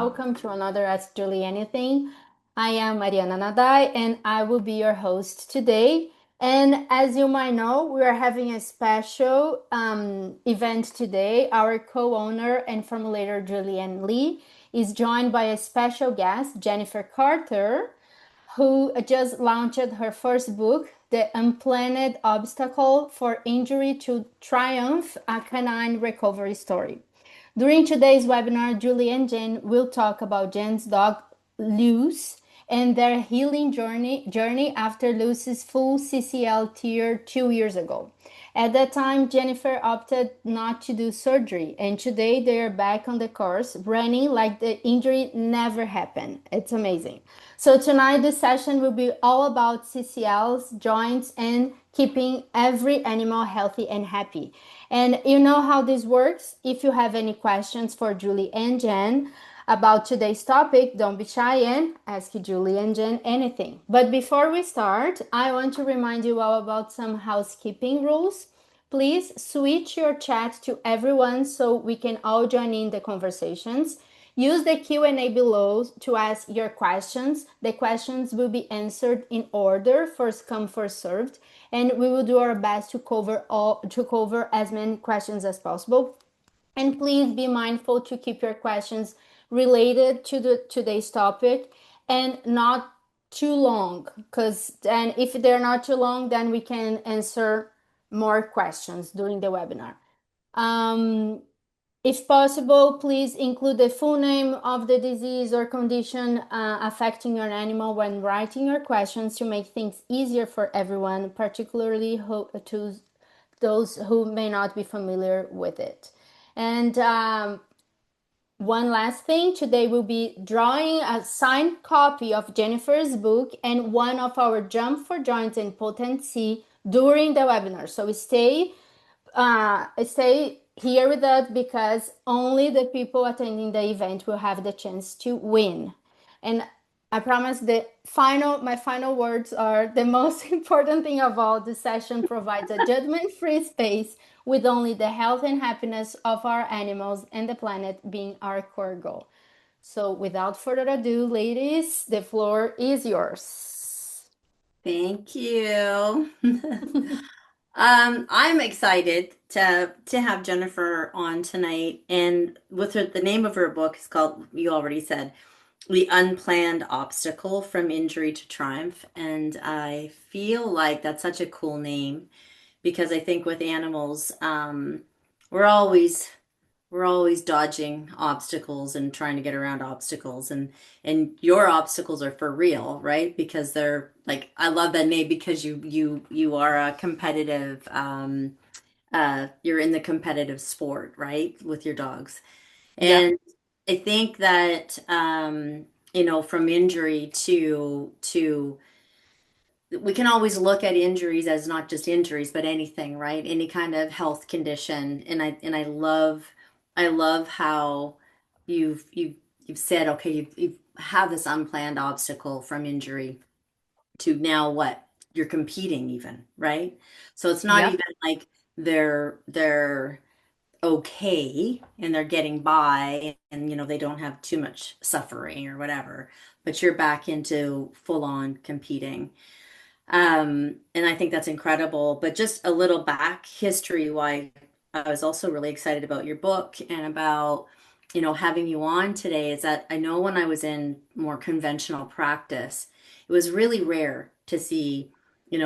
welcome to another Ask Julie Anything. I am Mariana Nadai and I will be your host today. And as you might know, we are having a special event today. Our co-owner and formulator Julianne Lee is joined by a special guest, Jennifer Carter, who just launched her first book, The Unplanned Obstacle for Injury to Triumph, a Canine Recovery Story. During today's webinar, Julie and Jen will talk about Jen's dog, Luce, and their healing journey after Luce's full CCL tear 2 years ago. At that time, Jennifer opted not to do surgery, and today they are back on the course, running like the injury never happened. It's amazing. So tonight, the session will be all about CCLs, joints, and keeping every animal healthy and happy. And you know how this works. If you have any questions for Julie and Jen about today's topic, don't be shy and ask Julie and Jen anything. But before we start, I want to remind you all about some housekeeping rules. Please switch your chat to everyone so we can all join in the conversations. Use the Q&A below to ask your questions. The questions will be answered in order, first come, first served, and we will do our best to cover as many questions as possible. And please be mindful to keep your questions related to today's topic and not too long, because then if they're not too long, then we can answer more questions during the webinar. If possible, please include the full name of the disease or condition affecting your animal when writing your questions to make things easier for everyone, particularly to those who may not be familiar with it. And one last thing, today we'll be drawing a signed copy of Jennifer's book and one of our Jump for Joints and Potency during the webinar. So stay here with us because only the people attending the event will have the chance to win. And I promise my final words are the most important thing of all. The session provides a judgment-free space with only the health and happiness of our animals and the planet being our core goal. So without further ado, ladies, the floor is yours. Thank you. I'm excited to have Jennifer on tonight, and with the name of her book is called, you already said, The Unplanned Obstacle from Injury to Triumph. And I feel like that's such a cool name because I think with animals, we're always we're always dodging obstacles and trying to get around obstacles, and your obstacles are for real, right? Because they're like, I love that name because you are a competitive you're in the competitive sport, right? With your dogs. Yep. And I think that from injury to we can always look at injuries as not just injuries, but anything, right? Any kind of health condition. And I love how you've said, okay, you've have this unplanned obstacle from injury to now what? You're competing even, right? So it's not even Yep. like they're okay and they're getting by and they don't have too much suffering or whatever, but you're back into full on competing. And I think that's incredible. But just a little back history why I was also really excited about your book and about, having you on today is that I know when I was in more conventional practice, it was really rare to see,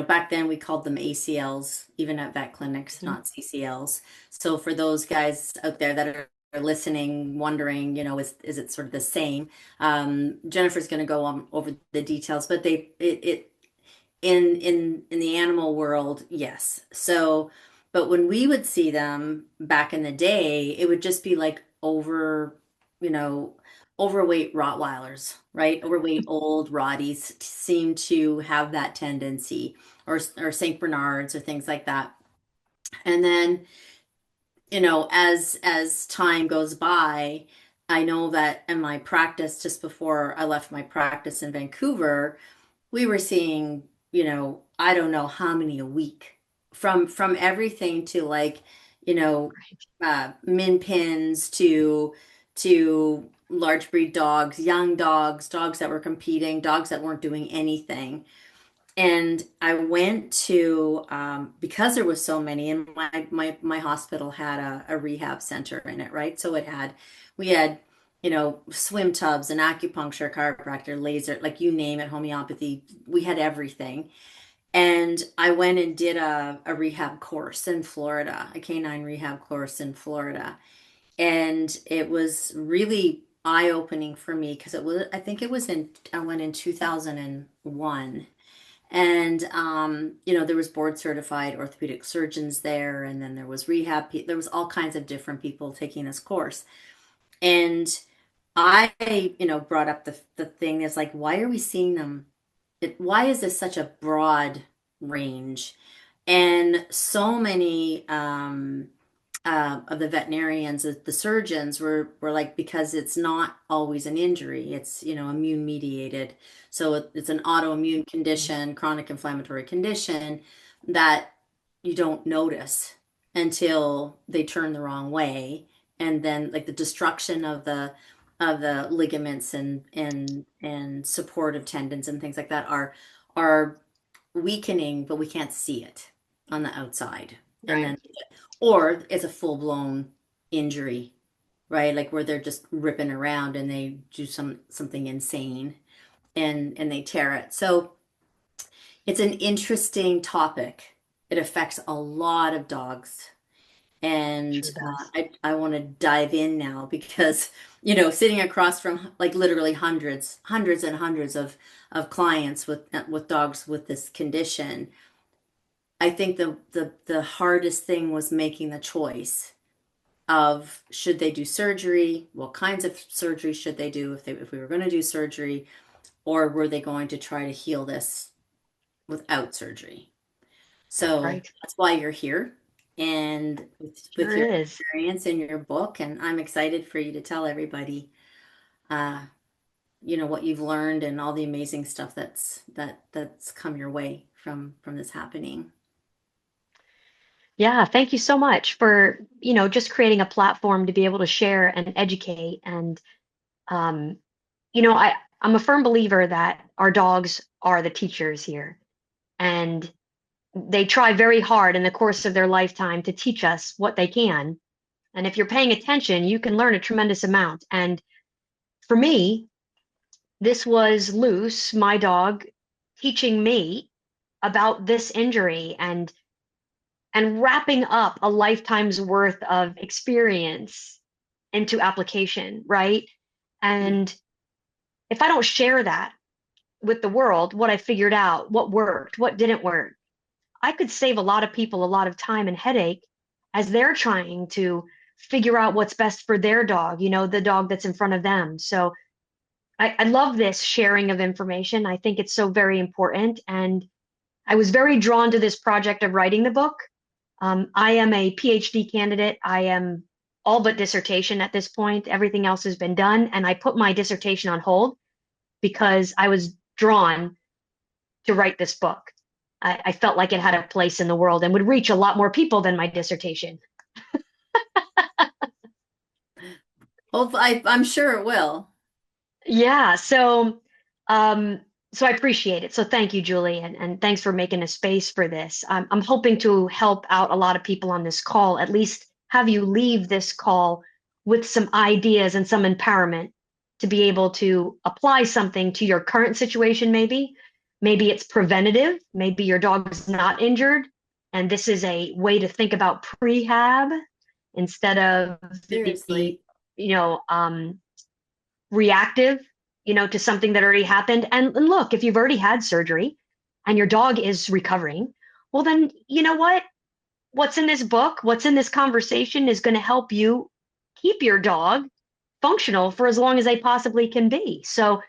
back then we called them ACLs, even at vet clinics, not CCLs. So for those guys out there that are listening, wondering, is it sort of the same? Jennifer's going to go on over the details, but it in the animal world, yes. So, but when we would see them back in the day, it would just be like you know, overweight Rottweilers, right? Overweight old Rotties seem to have that tendency, or Saint Bernards or things like that. And then, as time goes by, I know that in my practice, just before I left my practice in Vancouver, we were seeing, I don't know how many a week, from everything to like, you know, min pins to to large breed dogs, young dogs, dogs that were competing, dogs that weren't doing anything. And I went to because there was so many, and my hospital had a rehab center in it, right? So we had, swim tubs and acupuncture, chiropractor, laser, like you name it, homeopathy. We had everything. And I went and did a rehab course in Florida, a canine rehab course in Florida. And it was really eye-opening for me because I think I went in 2001. And there was board certified orthopedic surgeons there, and then there was there was all kinds of different people taking this course. And I, brought up the thing is like, why are we seeing them? Why is this such a broad range? And so many of the veterinarians, the surgeons were like, because it's not always an injury, it's, immune mediated. So it's an autoimmune condition, chronic inflammatory condition that you don't notice until they turn the wrong way. And then like the destruction of the ligaments and supportive tendons and things like that are weakening, but we can't see it on the outside. And Right. then or it's a full-blown injury, right? Like where they're just ripping around and they do something insane and they tear it. So it's an interesting topic. It affects a lot of dogs. And Sure does. I want to dive in now because, sitting across from like literally hundreds and hundreds of clients with dogs with this condition, I think the hardest thing was making the choice of should they do surgery, what kinds of surgery should they do if we were going to do surgery, or were they going to try to heal this without surgery? So Right. that's why you're here and with Sure your is. experience in your book, and I'm excited for you to tell everybody uh, what you've learned and all the amazing stuff that's come your way from this happening. Yeah, thank you so much for, just creating a platform to be able to share and educate. And, um, I'm a firm believer that our dogs are the teachers here. And they try very hard in the course of their lifetime to teach us what they can. And if you're paying attention, you can learn a tremendous amount. And for me, this was Luce, my dog, teaching me about this injury and wrapping up a lifetime's worth of experience into application, right? Mm. And if I don't share that with the world, what I figured out, what worked, what didn't work, I could save a lot of people a lot of time and headache as they're trying to figure out what's best for their dog, the dog that's in front of them. So I love this sharing of information. I think it's so very important. And I was very drawn to this project of writing the book. I am a PhD candidate. I am all but dissertation at this point. Everything else has been done. And I put my dissertation on hold because I was drawn to write this book. I felt like it had a place in the world and would reach a lot more people than my dissertation. I'm sure it will. Yeah, um, so I appreciate it. So thank you, Julie, and thanks for making a space for this. I'm hoping to help out a lot of people on this call, at least have you leave this call with some ideas and some empowerment to be able to apply something to your current situation, maybe. Maybe it's preventative, maybe your dog's not injured, and this is a way to think about prehab instead of the, Seriously. you know, um, reactive, to something that already happened. And look, if you've already had surgery and your dog is recovering, well, then you know what? What's in this book, what's in this conversation is going to help you keep your dog functional for as long as they possibly can be. So,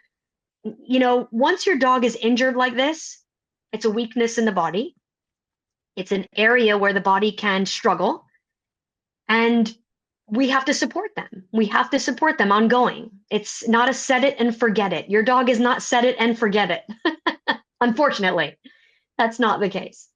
once your dog is injured like this, it's a weakness in the body. It's an area where the body can struggle. And we have to support them. We have to support them ongoing. It's not a set it and forget it. Your dog is not set it and forget it. Unfortunately, that's not the case.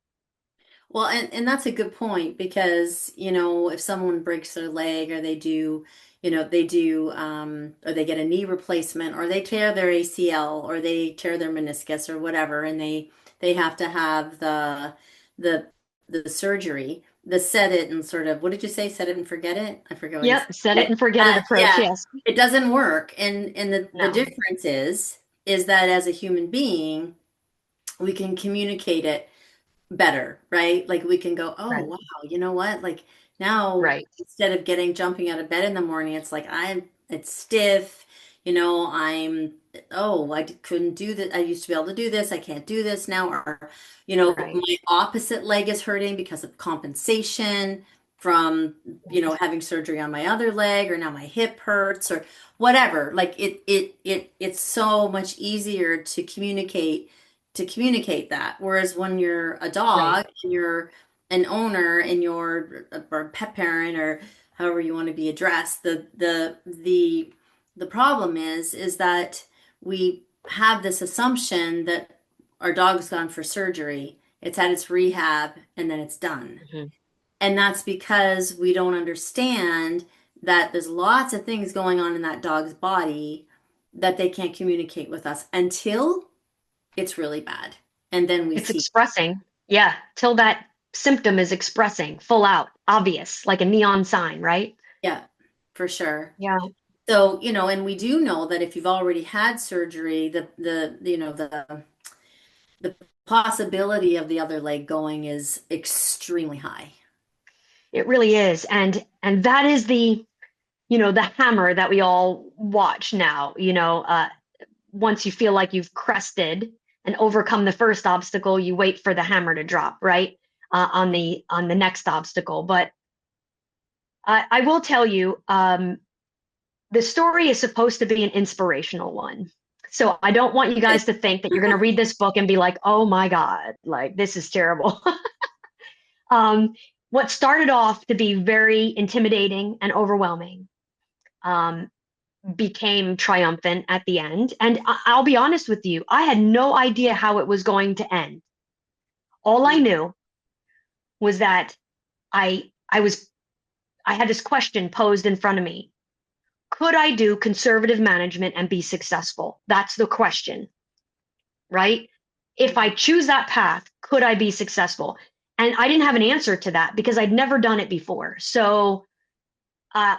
Well, and that's a good point because, if someone breaks their leg or they do, or they get a knee replacement or they tear their ACL or they tear their meniscus or whatever, and they have to have the the surgery, the set it and sort of, what did you say? Set it and forget it? I forget what you Yep, set it said. and forget it approach. Yeah, Yes. it doesn't work. And the No. difference is that as a human being, we can communicate it better, right? Like we can go, oh, Right. wow, you know what? Like now Right. instead of jumping out of bed in the morning, it's like it's stiff, I couldn't do that. I used to be able to do this. I can't do this now. Or, Right. my opposite leg is hurting because of compensation from, Right. having surgery on my other leg, or now my hip hurts or whatever. Like it's so much easier to communicate that. Whereas when you're a Right. dog and you're an owner and you're a pet parent or however you want to be addressed, the problem is that we have this assumption that our dog's gone for surgery, it's had its rehab, and then it's done. Mhm. And that's because we don't understand that there's lots of things going on in that dog's body that they can't communicate with us until it's really bad. And then we It's see, expressing. Yeah, till that symptom is expressing full out, obvious, like a neon sign, right? yeah, for sure. Yeah. So, and we do know that if you've already had surgery, the possibility of the other leg going is extremely high. It really is. And that is the hammer that we all watch now, once you feel like you've crested and overcome the first obstacle, you wait for the hammer to drop, right? On the next obstacle. But I will tell you, the story is supposed to be an inspirational one. So I don't want you Good. guys to think that you're going to read this book and be like, oh my God, like this is terrible. um, what started off to be very intimidating and overwhelming um, became triumphant at the end. And I'll be honest with you, I had no idea how it was going to end. All I Mm, knew was that I I had this question posed in front of me. Could I do conservative management and be successful? That's the question, right? If I mhm. choose that path, could I be successful? And I didn't have an answer to that because I'd never done it before. So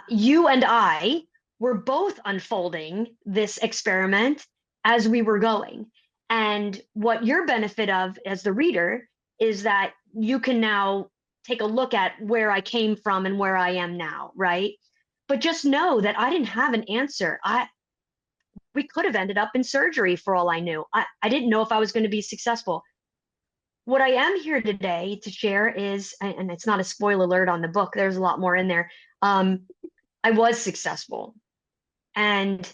you and I were both unfolding this experiment as we were going. And what your benefit of as the reader is that you can now take a look at where I came from and where I am now, right? But just know that I didn't have an answer. We could have ended up in surgery for all I knew. I didn't know if I was going to be successful. What I am here today to share is, and it's not a spoiler alert on the book, there's a lot more in there. I was successful. And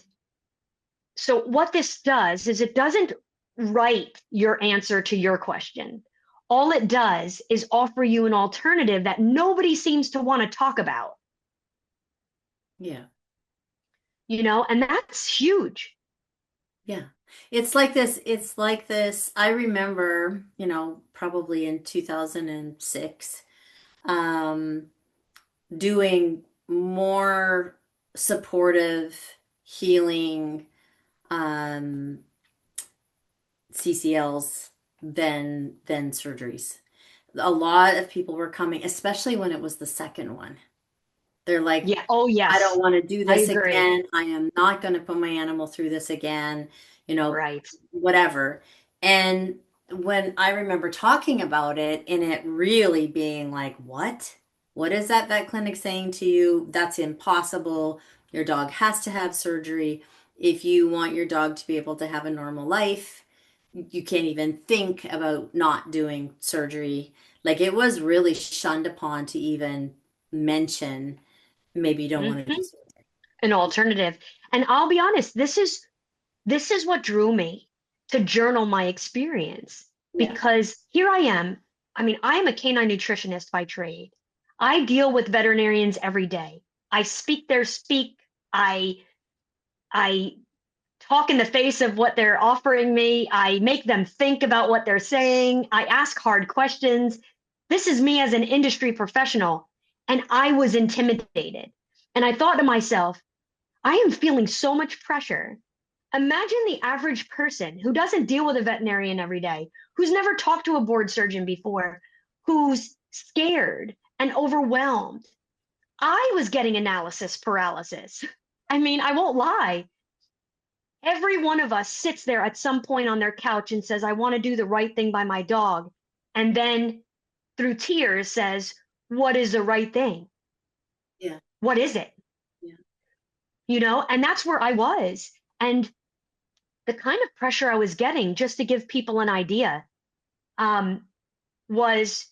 so, what this does is it doesn't write your answer to your question. All it does is offer you an alternative that nobody seems to want to talk about, Yeah. and that's huge. Yeah. It's like this. I remember, probably in 2006, um, doing more supportive healing um, CCLs than surgeries. A lot of people were coming, especially when it was the second one. They're like, Yeah. Oh, I don't yes. want to do I this agree. again. I am not going to put my animal through this again, Right. whatever. And when I remember talking about it and it really being like, what? What is that vet clinic saying to you? That's impossible. Your dog has to have surgery. If you want your dog to be able to have a normal life, you can't even think about not doing surgery. Like it was really shunned upon to even mention maybe you don't want to Mhm. do surgery. An alternative. And I'll be honest, this is what drew me to journal my experience Yeah. because here I am. I mean, I am a canine nutritionist by trade. I deal with veterinarians every day. I speak their speak. I talk in the face of what they're offering me. I make them think about what they're saying. I ask hard questions. This is me as an industry professional. And I was intimidated. And I thought to myself, I am feeling so much pressure. Imagine the average person who doesn't deal with a veterinarian every day, who's never talked to a board surgeon before, who's scared and overwhelmed. I was getting analysis paralysis. I mean, I won't lie. Every one of us sits there at some point on their couch and says, I want to do the right thing by my dog. And then through tears says, what is the right thing? Yeah. What is it? Yeah. And that's where I was. And the kind of pressure I was getting, just to give people an idea, was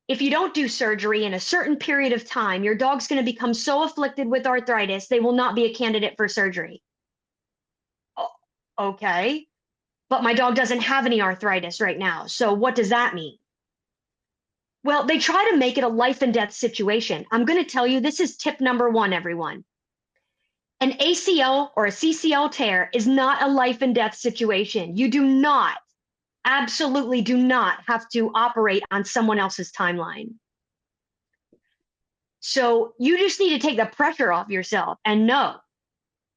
if you don't do surgery in a certain period of time, your dog's going to become so afflicted with arthritis, they will not be a candidate for surgery. Oh, okay. But my dog doesn't have any arthritis right now. So what does that mean? Well, they try to make it a life and death situation. I'm going to tell you, this is tip number one, everyone. An ACL or a CCL tear is not a life and death situation. You do not, absolutely do not have to operate on someone else's timeline. So you just need to take the pressure off yourself and know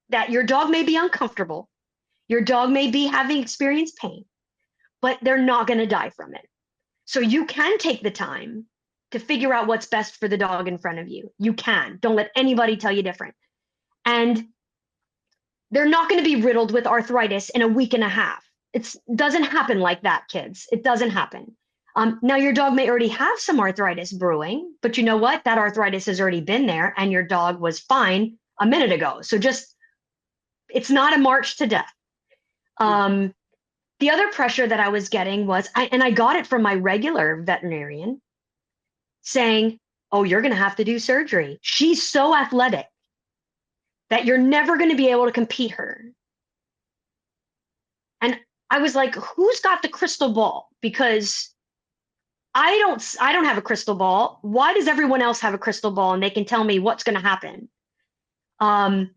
that your dog may be uncomfortable. Your dog may be having experienced pain, but they're not going to die from it. So you can take the time to figure out what's best for the dog in front of you. You can. Don't let anybody tell you different. And they're not going to be riddled with arthritis in a week and a half. It doesn't happen like that, kids. It doesn't happen. Now, your dog may already have some arthritis brewing, but you know what? That arthritis has already been there and your dog was fine a minute ago. So it's not a march to death. The other pressure that I was getting was, and I got it from my regular veterinarian saying, oh, you're going to have to do surgery. She's so athletic that you're never going to be able to compete her. And I was like, who's got the crystal ball? Because I don't have a crystal ball. Why does everyone else have a crystal ball and they can tell me what's going to happen? And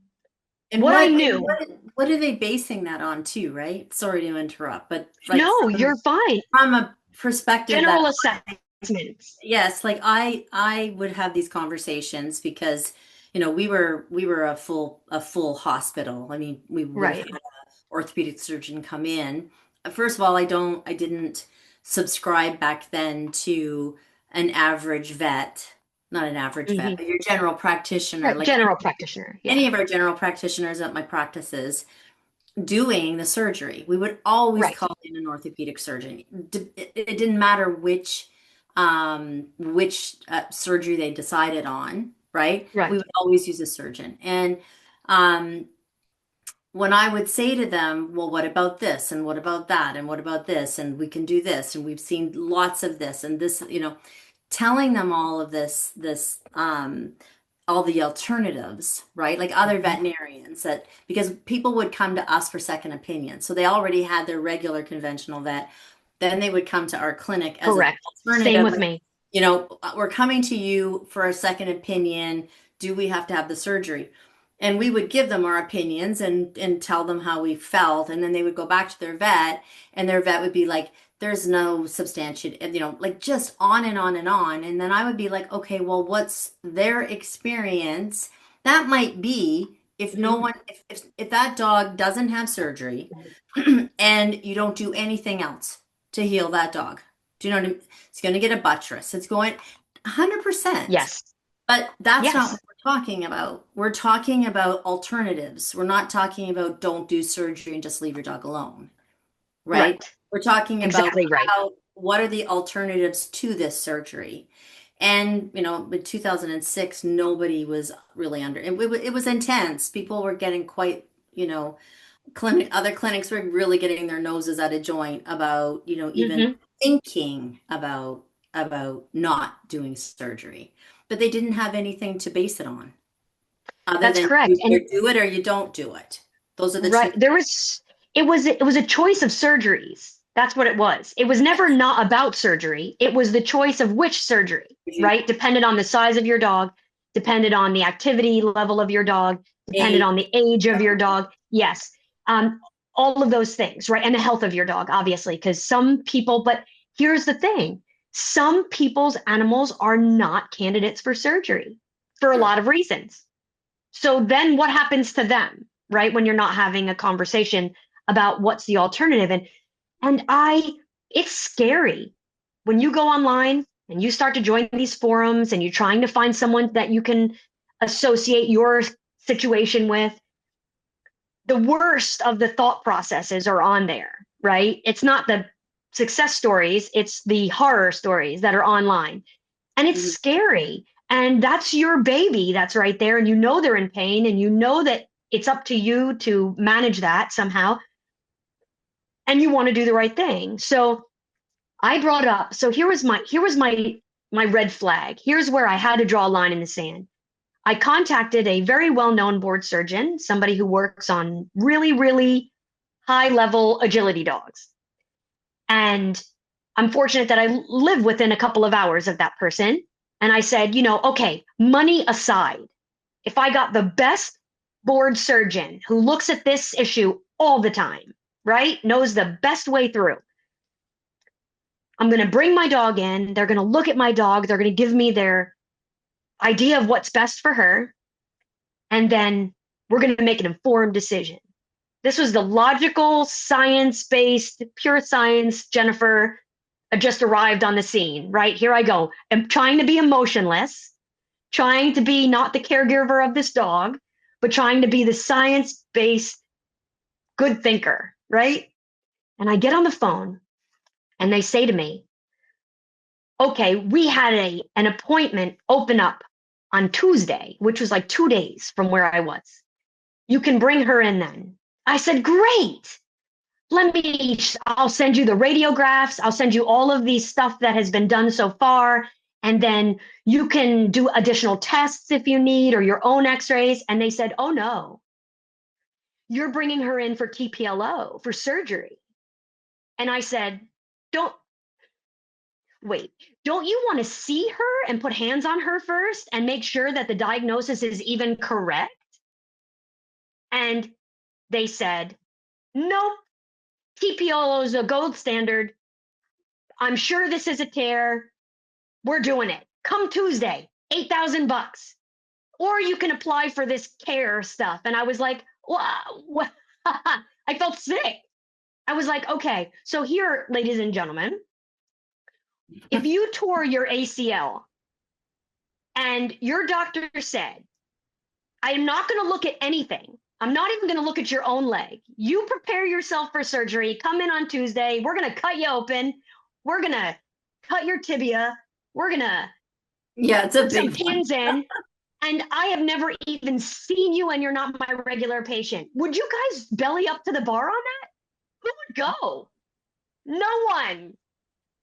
what I knew. What are they basing that on too, right? Sorry to interrupt, but like no, you're fine. From a perspective General that assessments. yes, like I would have these conversations because we were a full hospital. I mean, we would have Right. had an orthopedic surgeon come in. First of all, I didn't subscribe back then to an average vet, not an average vet, but your general practitioner, Right. like General practitioner. Yeah. any of our general practitioners at my practices doing the surgery. We would always Right. call in an orthopedic surgeon. It didn't matter which surgery they decided on, right? We Right. would always use a surgeon. And um, when I would say to them, well, what about this? And what about that? And what about this? And we can do this. And we've seen lots of this and this, telling them all of this, all the alternatives, right? Like other veterinarians that, because people would come to us for second opinions. So they already had their regular conventional vet. Then they would come to our clinic as an Correct. alternative. Same with me. We're coming to you for a second opinion. Do we have to have the surgery? And we would give them our opinions and tell them how we felt. And then they would go back to their vet and their vet would be like, there's no substantiate, like just on and on and on. And then I would be like, okay, well, what's their experience? That might be if no one, if that dog doesn't have surgery and you don't do anything else to heal that dog. Do you know what I mean? It's going to get a buttress. It's going 100%. Yes. But that's Yes. not what we're talking about. We're talking about alternatives. We're not talking about don't do surgery and just leave your dog alone. Right? We're talking about exactly right. What are the alternatives to this surgery? And, in 2006, nobody was really it was intense. People were getting quite, other clinics were really getting their noses out of joint about, even thinking about not doing surgery. But they didn't have anything to base it on. That's correct. You do it or you don't do it. Those are the right. two. It was a choice of surgeries. That's what it was. It was never not about surgery. It was the choice of which surgery, right? Depended on the size of your dog, depended on the activity level of your dog, depended on the age of your dog. Yes. All of those things, right? And the health of your dog, obviously, because some people, but here's the thing. Some people's animals are not candidates for surgery for a Sure. lot of reasons. So then what happens to them, right? When you're not having a conversation about what's the alternative. And it's scary when you go online and you start to join these forums and you're trying to find someone that you can associate your situation with. The worst of the thought processes are on there, right? It's not the success stories, it's the horror stories that are online. And it's Mhm. scary. And that's your baby that's right there. And you know they're in pain, and you know that it's up to you to manage that somehow. And you want to do the right thing. So I brought up, so here was my red flag. Here's where I had to draw a line in the sand. I contacted a very well-known board surgeon, somebody who works on really, really high-level agility dogs. And I'm fortunate that I live within a couple of hours of that person. And I said, okay, money aside, if I got the best board surgeon who looks at this issue all the time, right, knows the best way through, I'm going to bring my dog in. They're going to look at my dog. They're going to give me their idea of what's best for her. And then we're going to make an informed decision. This was the logical, science based, pure science Jennifer just arrived on the scene, right? Here I go. I'm trying to be emotionless, trying to be not the caregiver of this dog, but trying to be the science based good thinker, right? And I get on the phone and they say to me, okay, we had an appointment open up on Tuesday, which was like 2 days from where I was. You can bring her in then. I said, great. I'll send you the radiographs. I'll send you all of these stuff that has been done so far. And then you can do additional tests if you need, or your own x-rays. And they said, oh no, you're bringing her in for TPLO, for surgery. And I said, don't wait, don't you want to see her and put hands on her first and make sure that the diagnosis is even correct? And they said, nope, TPLO is a gold standard. I'm sure this is a tear. We're doing it. Come Tuesday, $8,000. Or you can apply for this care stuff. And I was like, wow. I felt sick. I was like, okay, so here, ladies and gentlemen, if you tore your ACL and your doctor said, I am not going to look at anything. I'm not even going to look at your own leg. You prepare yourself for surgery. Come in on Tuesday. We're going to cut you open. We're going to cut your tibia. We're going to Yeah, it's a put some big one. pins in. And I have never even seen you and you're not my regular patient. Would you guys belly up to the bar on that? Who would go? No one.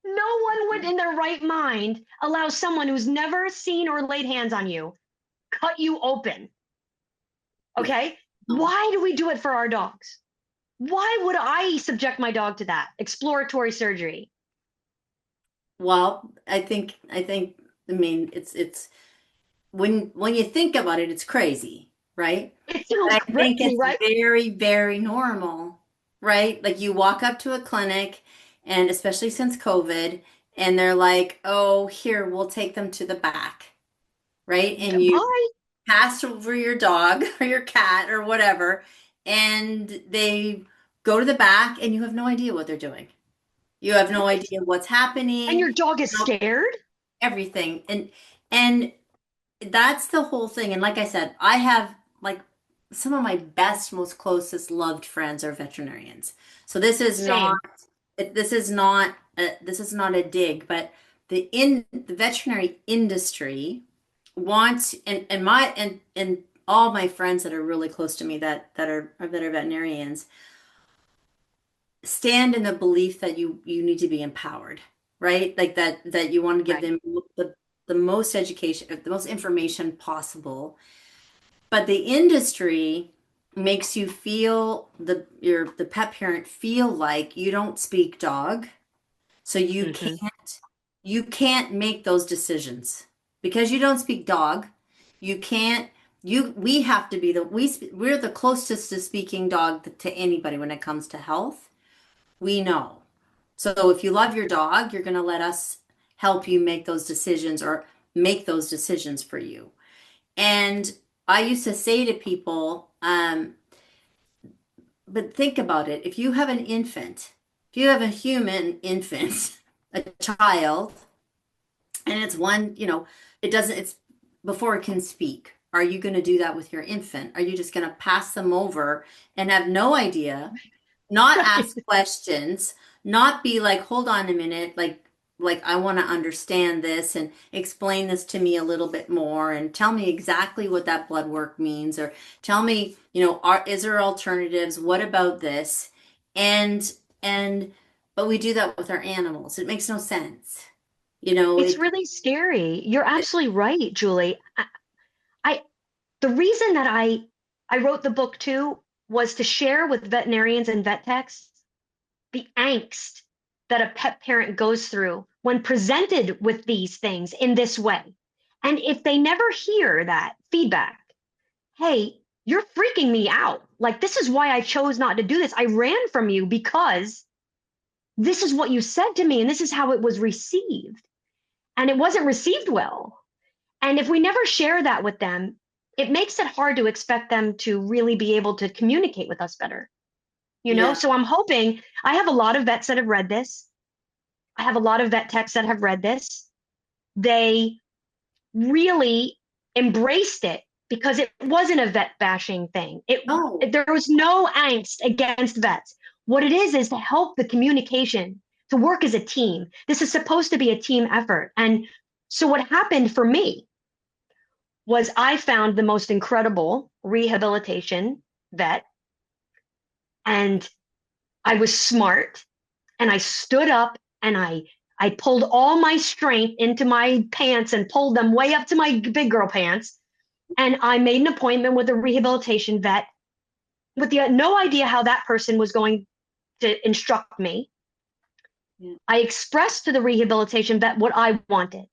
No one would, in their right mind, allow someone who's never seen or laid hands on you cut you open. Yeah. Okay? No. Why do we do it for our dogs? Why would I subject my dog to that exploratory surgery? Well, I mean it's when you think about it, it's crazy, right? It But sounds I think crazy, it's right? very, very normal, right? Like you walk up to a clinic, and especially since COVID, and they're like, "Oh, here, we'll take them to the back," right? And you Bye. pass over your dog or your cat or whatever, and they go to the back, and you have no idea what they're doing. You have no Right. idea what's And your happening, dog is no, scared? everything. And that's the whole thing. And like I said, I have like some of my best, most closest loved friends are veterinarians. So Same. this is not a dig, but the veterinary industry wants and all my friends that are really close to me that are veterinarians stand in the belief that you need to be empowered, right? Like that you want to give Right. them the most education, the most information possible. But the industry makes you feel the pet parent feel like you don't speak dog, so Mm-hmm. you can't make those decisions because you don't speak dog. You can't we have to be we're the closest to speaking dog to anybody when it comes to health. We know. So if you love your dog, you're going to let us help you make those decisions or make those decisions for you. And I used to say to people, but think about it. If you have an infant, if you have a human infant, a child, and it's one, it doesn't, it's before it can speak. Are you going to do that with your infant? Are you just going to pass them over and have no idea, not Right. ask questions, not be like, hold on a minute, like I want to understand this and explain this to me a little bit more and tell me exactly what that blood work means or tell me, is there alternatives? What about this? And but we do that with our animals. It makes no sense. It's It really scary. You're absolutely right, Julie. I the reason that I wrote the book too was to share with veterinarians and vet techs the angst that a pet parent goes through when presented with these things in this way. And if they never hear that feedback, hey, you're freaking me out. Like, this is why I chose not to do this. I ran from you because this is what you said to me, and this is how it was received. And it wasn't received well. And if we never share that with them, it makes it hard to expect them to really be able to communicate with us better. yeah. So I'm hoping I have a lot of vets that have read this. I have a lot of vet techs that have read this. They really embraced it because it wasn't a vet bashing thing. Oh, There was no angst against vets. What it is to help the communication, to work as a team. This is supposed to be a team effort. And so what happened for me was I found the most incredible rehabilitation vet, and I was smart, and I stood up, and I pulled all my strength into my pants and pulled them way up to my big girl pants. And I made an appointment with a rehabilitation vet with no idea how that person was going to instruct me. yeah. I expressed to the rehabilitation vet what I wanted.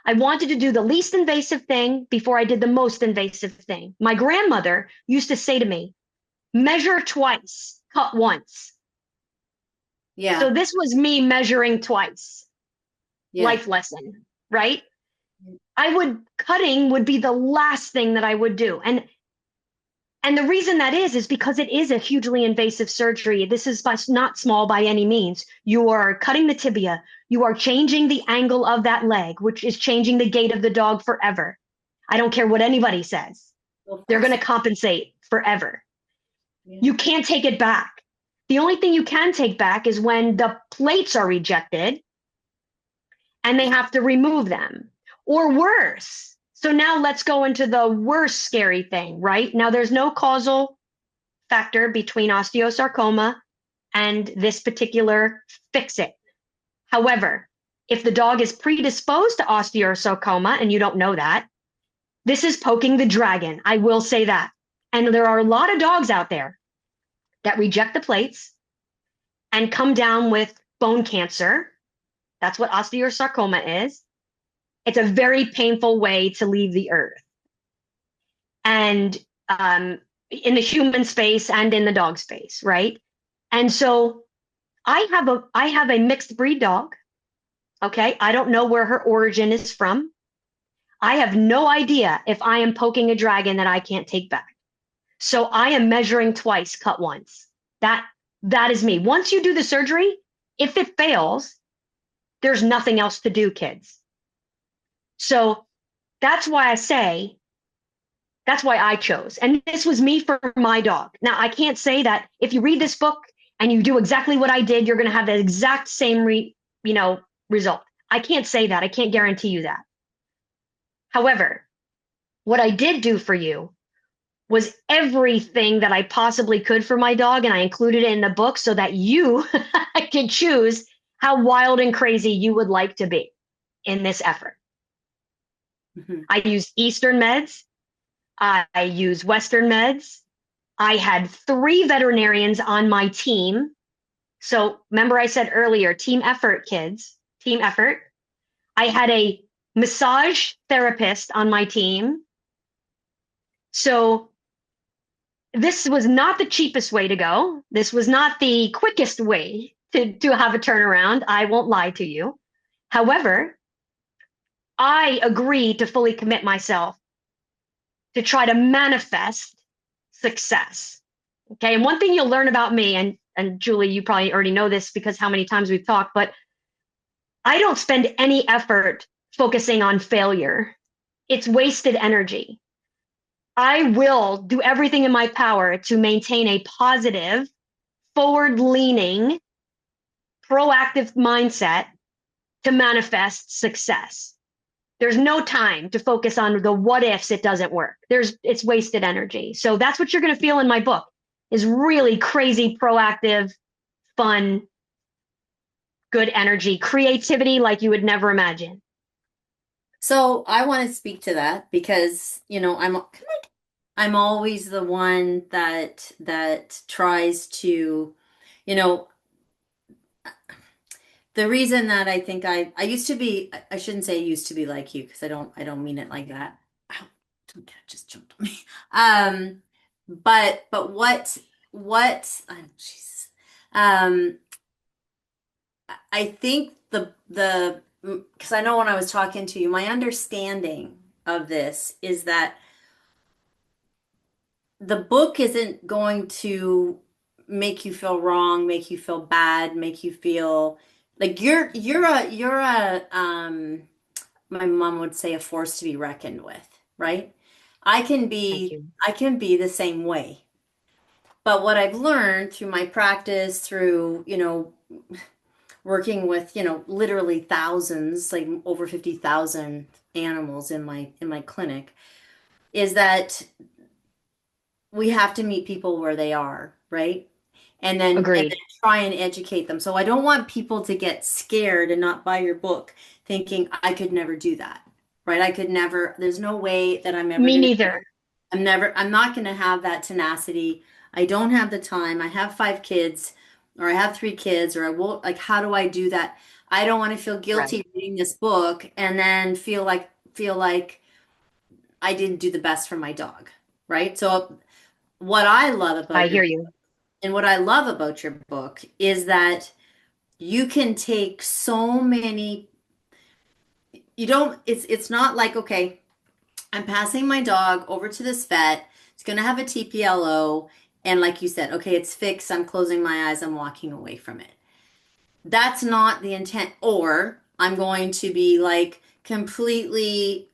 I wanted to do the least invasive thing before I did the most invasive thing. My grandmother used to say to me, measure twice, cut once. Yeah. So this was me measuring twice. Yeah. Life lesson, right? Cutting would be the last thing that I would do. And the reason that is because it is a hugely invasive surgery. This is not small by any means. You are cutting the tibia. You are changing the angle of that leg, which is changing the gait of the dog forever. I don't care what anybody says. Of They're course. going to compensate forever. Yeah. You can't take it back. The only thing you can take back is when the plates are rejected and they have to remove them, or worse. So now let's go into the worst scary thing, right? Now there's no causal factor between osteosarcoma and this particular fix it. However, if the dog is predisposed to osteosarcoma and you don't know that, this is poking the dragon. I will say that. And there are a lot of dogs out there that reject the plates and come down with bone cancer. That's what osteosarcoma is. It's a very painful way to leave the earth. And in the human space and in the dog space, right? And so I have a mixed breed dog. Okay. I don't know where her origin is from. I have no idea if I am poking a dragon that I can't take back. So I am measuring twice, cut once. That is me. Once you do the surgery, if it fails, there's nothing else to do, kids. So that's why that's why I chose. And this was me for my dog. Now, I can't say that if you read this book and you do exactly what I did, you're going to have the exact same result. I can't say that. I can't guarantee you that. However, what I did do for you was everything that I possibly could for my dog, and I included it in the book so that you can choose how wild and crazy you would like to be in this effort. Mhm. I used Eastern meds. I use Western meds. I had 3 veterinarians on my team. So remember I said earlier, team effort, kids, team effort. I had a massage therapist on my team. So this was not the cheapest way to go. This was not the quickest way to have a turnaround. I won't lie to you. However, I agree to fully commit myself to try to manifest success. Okay. And one thing you'll learn about me, and Julie, you probably already know this because how many times we've talked, but I don't spend any effort focusing on failure. It's wasted energy. I will do everything in my power to maintain a positive, forward leaning, proactive mindset to manifest success. There's no time to focus on the what ifs it doesn't work. It's wasted energy. So that's what you're going to feel in my book is really crazy, proactive, fun, good energy, creativity like you would never imagine. So I want to speak to that because, I'm always the one that tries to, you know, the reason that I think I used to be, I shouldn't say I used to be like you because I don't mean it like that. Ow, that just jumped on me. But oh, jeez. Um, I think the because I know when I was talking to you, my understanding of this is that the book isn't going to make you feel wrong, make you feel bad, make you feel like you're a my mom would say a force to be reckoned with, right? I can Thank be you. I can be the same way. But what I've learned through my practice, through, working with, literally thousands, like over 50,000 animals in my clinic, is that we have to meet people where they are, right? And then Agreed. try and educate them. So I don't want people to get scared and not buy your book thinking I could never do that. Right? I could never, there's no way that I'm ever Me going to neither. I'm not going to have that tenacity. I don't have the time. I have 5 kids, or I have 3 kids, or I won't, like, how do I do that? I don't want to feel Right. guilty reading this book and then feel like I didn't do the best for my dog, right? So what I love I about your hear you. and what I love about your book is that you can take so many, you don't, it's not like, okay, I'm passing my dog over to this vet. It's going to have a TPLO. And like you said, okay, it's fixed. I'm closing my eyes. I'm walking away from it. That's not the intent. Or I'm going to be like completely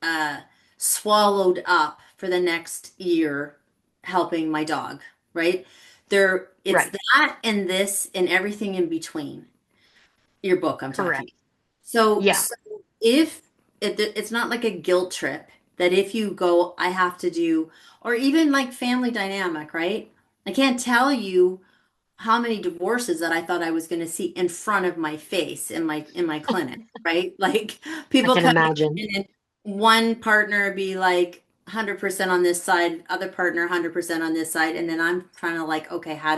uh, swallowed up for the next year helping my dog, right? It's Right. that and this and everything in between. Your book, I'm talking. Correct. So, Yeah. so if it's not like a guilt trip that if you go, I have to do, or even like family dynamic, right? I can't tell you how many divorces that I thought I was going to see in front of my face in my clinic, right? Like I people can come imagine. in and one partner be like 100% on this side, other partner 100% on this side, and then I'm trying to like, okay, how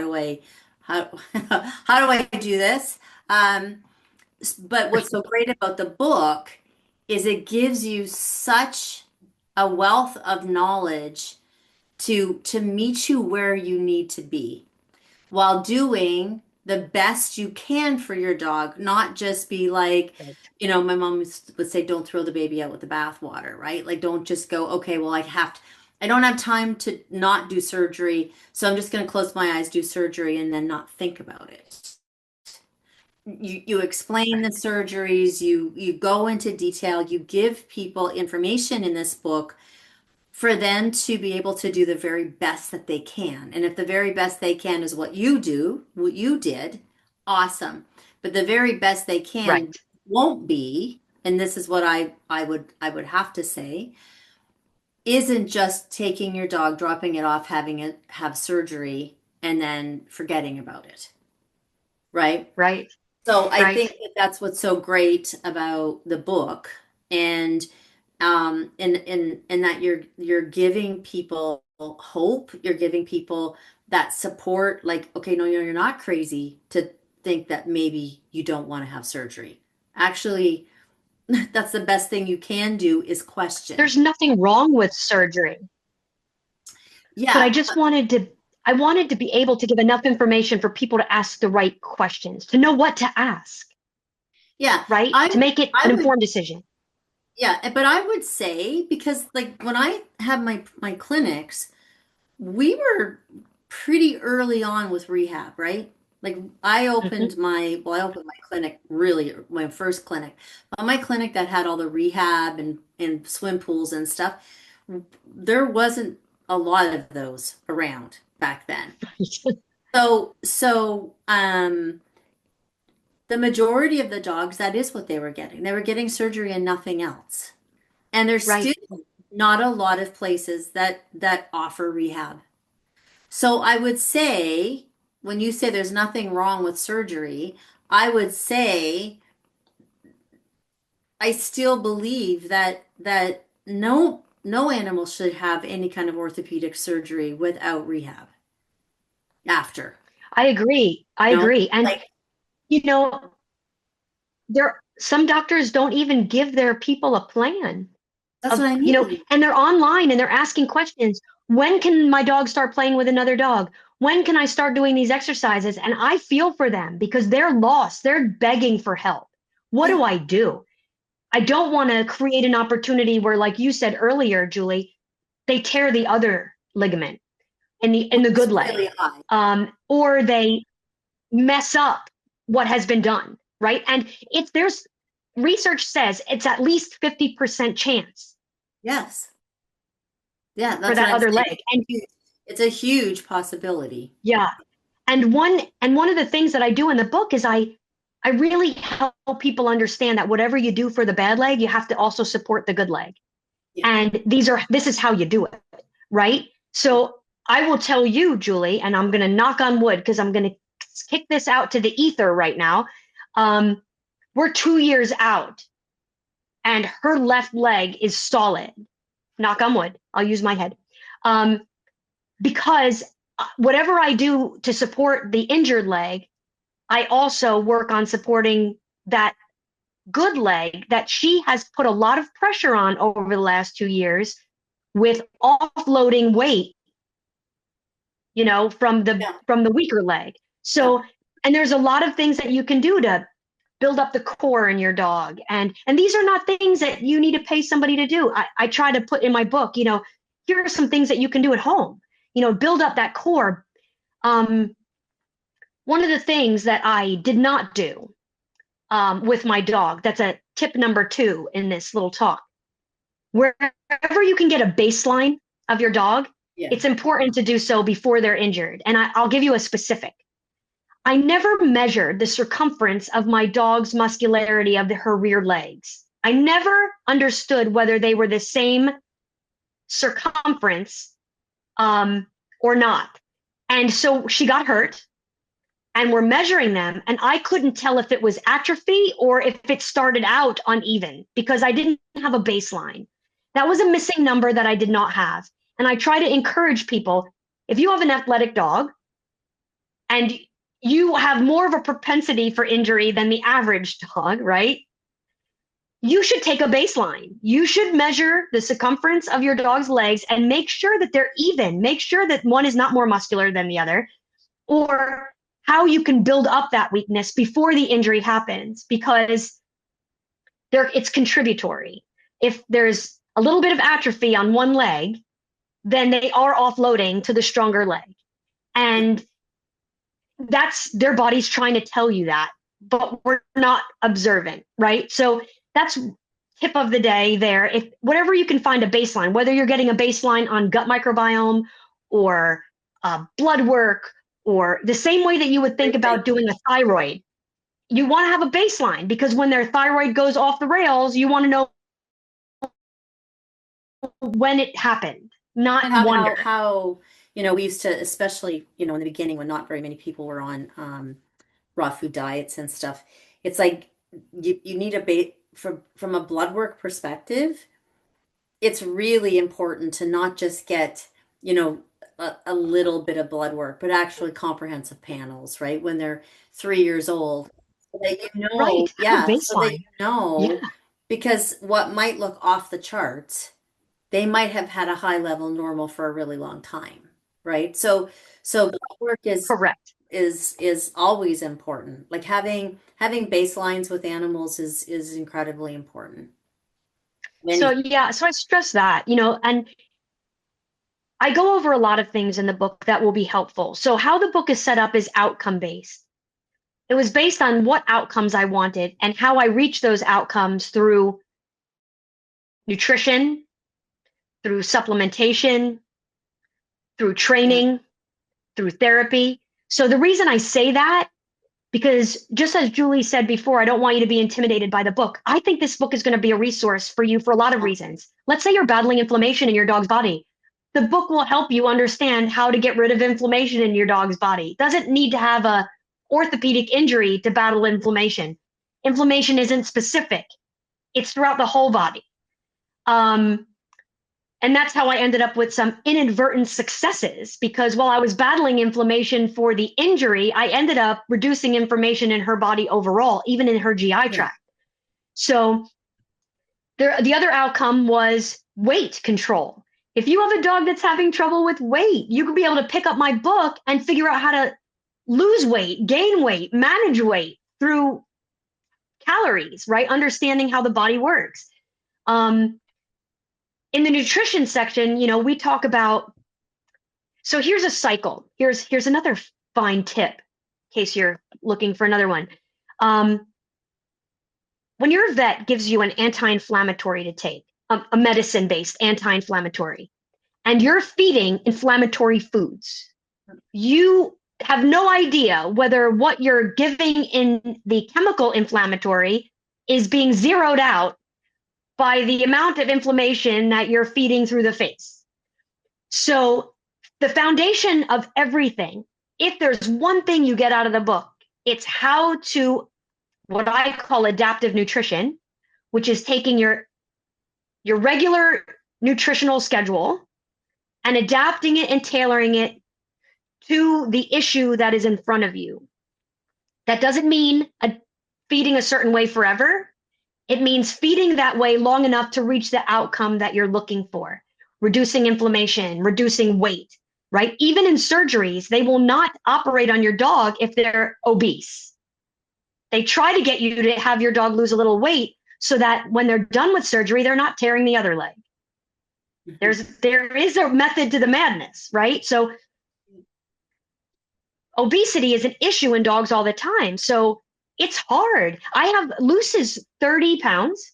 how do I do this? Um, but what's so great about the book is it gives you such a wealth of knowledge to meet you where you need to be while doing the best you can for your dog, not just be like, Right. my mom would say, don't throw the baby out with the bathwater, right? Like, don't just go, okay, well, I don't have time to not do surgery, so I'm just going to close my eyes, do surgery, and then not think about it. You explain the Right. surgeries, you go into detail, you give people information in this book for them to be able to do the very best that they can. And if the very best they can is what you do, what you did, awesome. But the very best they can Right. won't be, and this is what I would have to say, isn't just taking your dog, dropping it off, having it have surgery, and then forgetting about it, right? Right. So I Right. think that that's what's so great about the book, and and that you're giving people hope, you're giving people that support, like, okay, no, you're not crazy to think that maybe you don't want to have surgery. Actually, that's the best thing you can do is question. There's nothing wrong with surgery, but Yeah, I wanted to be able to give enough information for people to ask the right questions, to know what to ask. Yeah. right? I To make it I an would informed decision. yeah, but I would say because like when I had my clinics, we were pretty early on with rehab, right? Like Hmm. I opened my clinic really my first clinic. But my clinic that had all the rehab and swim pools and stuff, there wasn't a lot of those around back then. So the majority of the dogs, that is what they were getting. They were getting surgery and nothing else. And there's Right. still not a lot of places that offer rehab. So I would say, when you say there's nothing wrong with surgery, I would say I still believe that no animal should have any kind of orthopedic surgery without rehab after. I agree. I You know, agree. And like you know, there some doctors don't even give their people a plan that's of, what I mean. and they're online and they're asking questions. When can my dog start playing with another dog? When can I start doing these exercises? And I feel for them because they're lost. They're begging for help. What Yeah, do I do? I don't want to create an opportunity where, like you said earlier, Julie, they tear the other ligament in which the is good leg, really high. or they mess up what has been done, right? And if there's research says it's at least 50% chance Yes. Yeah, for that's what that I'm other saying. leg. And It's a huge possibility. yeah, and one of the things that I do in the book is I really help people understand that whatever you do for the bad leg, you have to also support the good leg. Yeah. And this is how you do it, right? So I will tell you, Julie, and I'm going to knock on wood because I'm going to kick this out to the ether right now. Um, we're 2 years out, and her left leg is solid. Knock on wood. I'll use my head. Um, because whatever I do to support the injured leg, I also work on supporting that good leg that she has put a lot of pressure on over the last 2 years with offloading weight, from the Yeah. weaker leg. Yeah. So, and there's a lot of things that you can do to build up the core in your dog. And these are not things that you need to pay somebody to do. I try to put in my book, here are some things that you can do at home, build up that core. Um, One of the things that I did not do with my dog, that's a tip number 2 in this little talk. Wherever you can get a baseline of your dog, Yeah. it's important to do so before they're injured. And I'll give you a specific. I never measured the circumference of my dog's muscularity of her rear legs. I never understood whether they were the same circumference, or not. And so she got hurt, and we're measuring them, and I couldn't tell if it was atrophy or if it started out uneven because I didn't have a baseline. That was a missing number that I did not have. And I try to encourage people, if you have an athletic dog and you have more of a propensity for injury than the average dog, right? You should take a baseline. You should measure the circumference of your dog's legs and make sure that they're even. Make sure that one is not more muscular than the other, or how you can build up that weakness before the injury happens, because it's contributory. If there's a little bit of atrophy on one leg, then they are offloading to the stronger leg. Yeah. And that's their body's trying to tell you that, but we're not observant, right? So that's tip of the day there. If whatever you can find a baseline, whether you're getting a baseline on gut microbiome or blood work, or the same way that you would think Everything. about doing a thyroid, you want to have a baseline because when their thyroid goes off the rails, you want to know when it happened, not And wonder. we used to, especially, in the beginning when not very many people were on raw food diets and stuff. It's like you need from a blood work perspective, it's really important to not just get, you know, a little bit of blood work, but actually comprehensive panels, right? When they're 3 years old. So that Right. Have a yeah, so that baseline. Yeah. because what might look off the charts, they might have had a high level normal for a really long time, right? So blood work is Correct. is always important. Like having baselines with animals is incredibly important. So Many, yeah, so I stress that, and I go over a lot of things in the book that will be helpful. So how the book is set up is outcome based. It was based on what outcomes I wanted and how I reached those outcomes through nutrition, through supplementation, through yeah, training, through therapy. So the reason I say that, because just as Julie said before, I don't want you to be intimidated by the book. I think this book is going to be a resource for you for a lot of reasons. Let's say you're battling inflammation in your dog's body. The book will help you understand how to get rid of inflammation in your dog's body. It doesn't need to have a orthopedic injury to battle inflammation. Inflammation isn't specific. It's throughout the whole body. Um, and that's how I ended up with some inadvertent successes, because while I was battling inflammation for the injury, I ended up reducing inflammation in her body overall, even in her GI yeah. tract. So the other outcome was weight control. If you have a dog that's having trouble with weight, you could be able to pick up my book and figure out how to lose weight, gain weight, manage weight through calories, right? Understanding how the body works. In the nutrition section, we talk about, so here's a cycle. Here's another fine tip in case you're looking for another one. When your vet gives you an anti-inflammatory to take, a medicine-based anti-inflammatory, and you're feeding inflammatory foods, you have no idea whether what you're giving in the chemical inflammatory is being zeroed out by the amount of inflammation that you're feeding through the face. So the foundation of everything, if there's one thing you get out of the book, it's how to, what I call adaptive nutrition, which is taking your regular nutritional schedule and adapting it and tailoring it to the issue that is in front of you. That doesn't mean feeding a certain way forever. It means feeding that way long enough to reach the outcome that you're looking for, reducing inflammation, reducing weight, right? Even in surgeries, they will not operate on your dog if they're obese. They try to get you to have your dog lose a little weight so that when they're done with surgery, they're not tearing the other leg. There is a method to the madness, right? So obesity is an issue in dogs all the time. So it's hard. I have Luce's 30 pounds.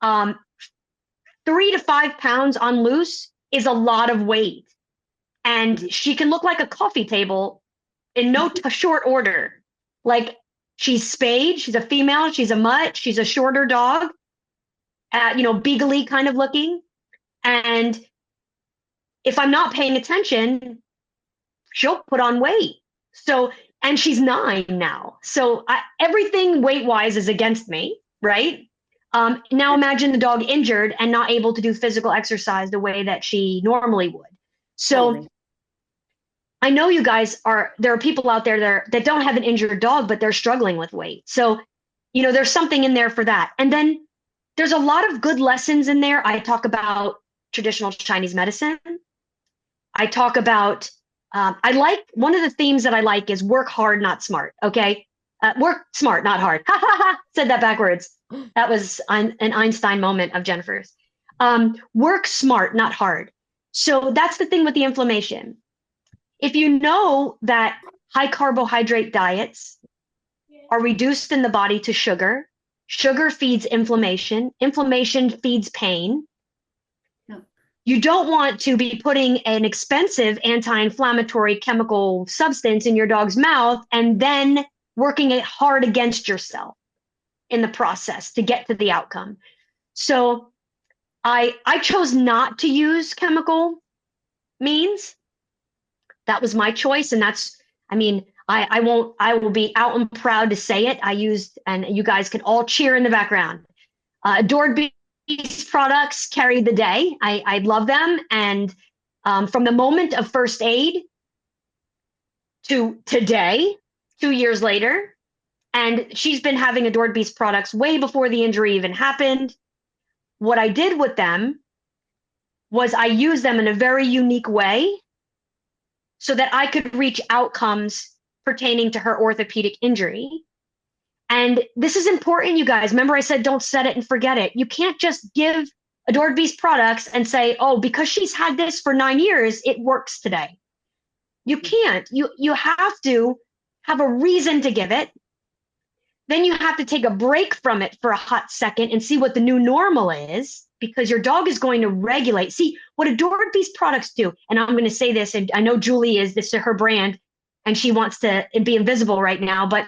3 to 5 pounds on Luce is a lot of weight. And she can look like a coffee table in no short order. Like, she's spayed, she's a female, she's a mutt, she's a shorter dog, beagly kind of looking. And if I'm not paying attention, she'll put on weight. So, and she's 9 now. So everything weight wise is against me, right? Now imagine the dog injured and not able to do physical exercise the way that she normally would. So Totally. I know you guys there are people out there that don't have an injured dog, but they're struggling with weight. So, there's something in there for that. And then there's a lot of good lessons in there. I talk about traditional Chinese medicine. I talk about, one of the themes that I like is work hard, not smart. Okay. Work smart, not hard. Said that backwards. That was an Einstein moment of Jennifer's. Work smart, not hard. So that's the thing with the inflammation. If you know that high carbohydrate diets are reduced in the body to sugar, sugar feeds inflammation, inflammation feeds pain. You don't want to be putting an expensive anti-inflammatory chemical substance in your dog's mouth and then working it hard against yourself in the process to get to the outcome. So I chose not to use chemical means. That was my choice. And I will be out and proud to say it. I used, and you guys can all cheer in the background. Adored Beast products carried the day. I love them. And from the moment of first aid to today, 2 years later, and she's been having Adored Beast products way before the injury even happened. What I did with them was I used them in a very unique way so that I could reach outcomes pertaining to her orthopedic injury. And this is important, you guys. Remember, I said don't set it and forget it. You can't just give Adored Beast products and say, oh, because she's had this for 9 years, it works today. You can't. You have to have a reason to give it. Then you have to take a break from it for a hot second and see what the new normal is, because your dog is going to regulate. See, what Adored Beast products do, and I'm going to say this, and I know Julie is, this is her brand, and she wants to be invisible right now, but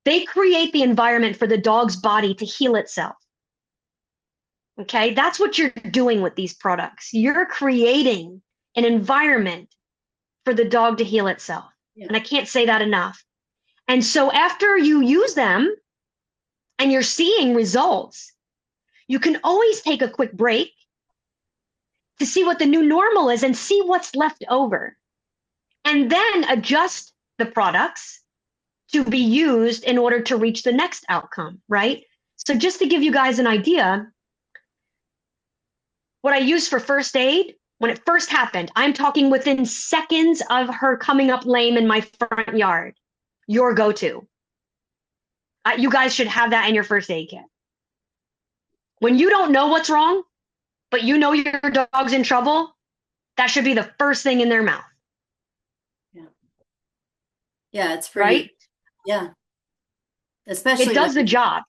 they create the environment for the dog's body to heal itself. Okay, that's what you're doing with these products. You're creating an environment for the dog to heal itself. Yeah. And I can't say that enough. And so after you use them and you're seeing results, you can always take a quick break to see what the new normal is and see what's left over. And then adjust the products to be used in order to reach the next outcome, right? So just to give you guys an idea, what I used for first aid, when it first happened, I'm talking within seconds of her coming up lame in my front yard, your go-to. You guys should have that in your first aid kit. When you don't know what's wrong, but you know your dog's in trouble, that should be the first thing in their mouth. Yeah. Yeah, it's pretty, right? Yeah. Especially it does the job.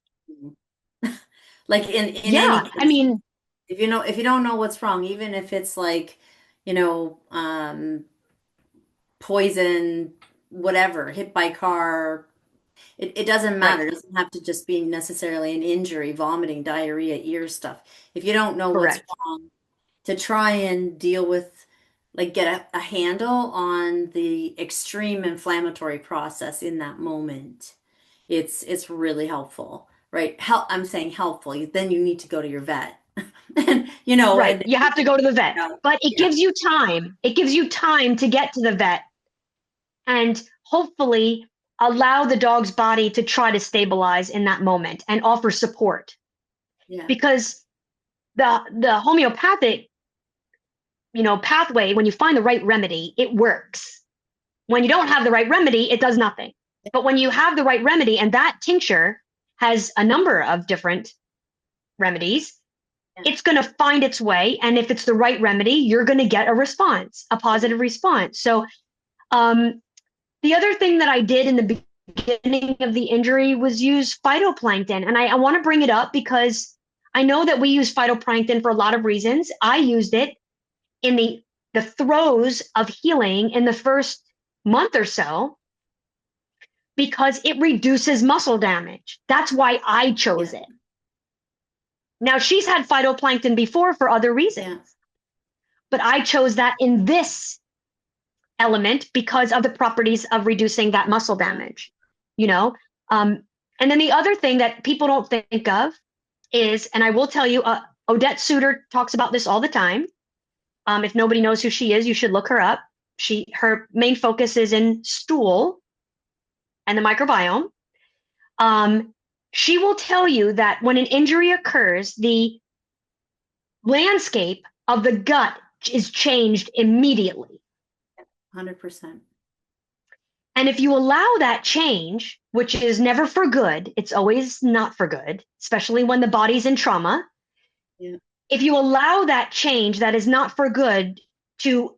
Like in yeah, any case, I mean, if you don't know what's wrong, even if it's like, poison, whatever, hit by car, it doesn't matter. right, It doesn't have to just be necessarily an injury, vomiting, diarrhea, ear stuff. If you don't know what's correct. wrong, to try and deal with, like, get a handle on the extreme inflammatory process in that moment, it's really helpful, right? I'm saying helpful. Then you need to go to your vet. And Right, and you have to go to the vet, but it yeah, gives you time. It gives you time to get to the vet and hopefully allow the dog's body to try to stabilize in that moment and offer support. yeah, Because the homeopathic, pathway, when you find the right remedy, it works. When you don't have the right remedy, it does nothing. But when you have the right remedy, and that tincture has a number of different remedies, it's going to find its way. And if it's the right remedy, you're going to get a response, a positive response. So the other thing that I did in the beginning of the injury was use phytoplankton. And I want to bring it up because I know that we use phytoplankton for a lot of reasons. I used it in the throes of healing in the first month or so because it reduces muscle damage. That's why I chose it. Now, she's had phytoplankton before for other reasons, but I chose that in this element because of the properties of reducing that muscle damage, and then the other thing that people don't think of is, and I will tell you, Odette Suter talks about this all the time. If nobody knows who she is, you should look her up. Her main focus is in stool and the microbiome. She will tell you that when an injury occurs, the landscape of the gut is changed immediately. 100%. And if you allow that change, which is never for good, it's always not for good, especially when the body's in trauma. Yeah. If you allow that change that is not for good to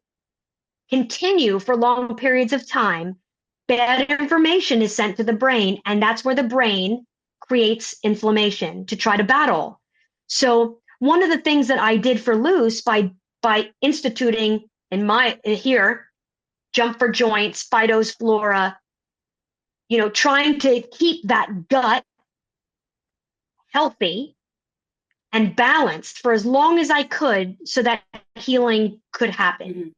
continue for long periods of time, bad information is sent to the brain, and that's where the brain creates inflammation to try to battle. So one of the things that I did for Luce by instituting here, Jump for Joints, Phytos Flora, trying to keep that gut healthy and balanced for as long as I could so that healing could happen. Mm-hmm.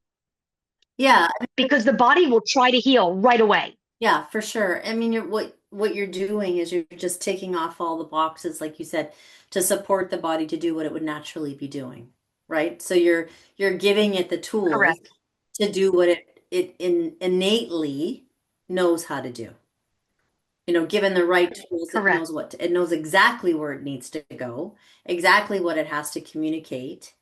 Yeah. Because the body will try to heal right away. Yeah, for sure. I mean, what you're doing is you're just ticking off all the boxes, like you said, to support the body to do what it would naturally be doing, right? So you're giving it the tools Correct. to do what it innately knows how to do. Given the right tools, Correct. it knows exactly where it needs to go, exactly what it has to communicate.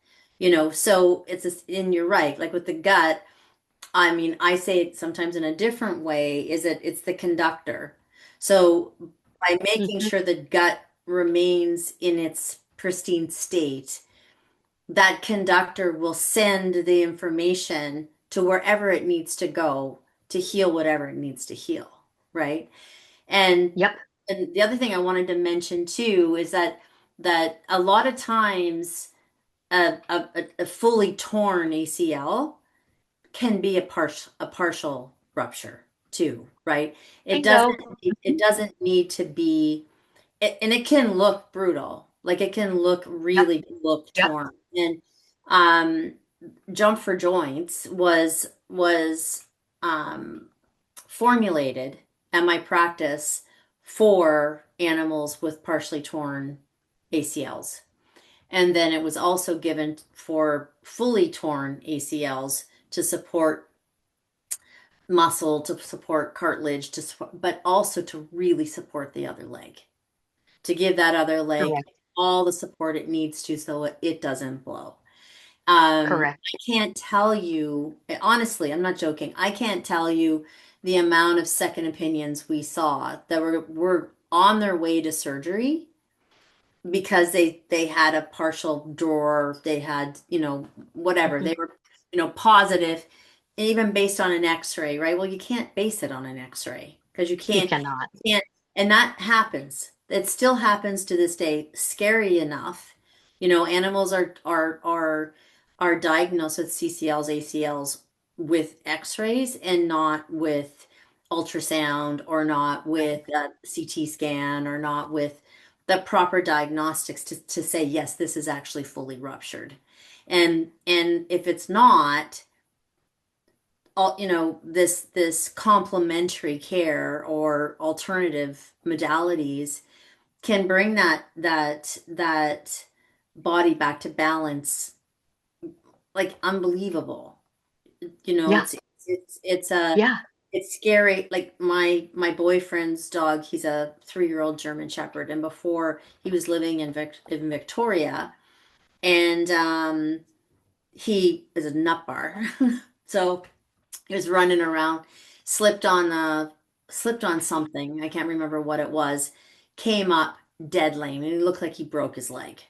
So and you're right, like with the gut. I mean, I say it sometimes in a different way, is that it's the conductor. So by making Hmm. sure the gut remains in its pristine state, that conductor will send the information to wherever it needs to go to heal whatever it needs to heal, right? And Yep. and the other thing I wanted to mention too is that a lot of times a fully torn ACL can be a partial rupture too, right? It doesn't Bingo. it Mhm. doesn't need to be and it can look brutal. Like it can Yep. look Yep. torn. And um Jump for Joints was um formulated at my practice for animals with partially torn ACLs. And then it was also given for fully torn ACLs to support muscle, to support cartilage, but also to really support the other leg, to give that other leg Correct. all the support it needs to so it doesn't blow. Correct. I can't tell you, honestly, I'm not joking. I can't tell you the amount of second opinions we saw that were on their way to surgery because they had a partial drawer, they had, whatever. Hmm. They were, positive, and even based on an x-ray, right? Well, you can't base it on an x-ray because You cannot. you can't, and that happens. It still happens to this day. Scary enough. Animals are diagnosed with CCLs, ACLs with x-rays and not with ultrasound or not Right. with a CT scan or not with the proper diagnostics to say, yes, this is actually fully ruptured. And if it's not, this complementary care or alternative modalities can bring that body back to balance like unbelievable. Yeah. It's Yeah. it's scary. Like my boyfriend's dog, he's a 3-year-old German Shepherd, and before he was living in Victoria, and he is a nut bar, so he was running around, slipped on something. I can't remember what it was. Came up dead lame, and he looked like he broke his leg,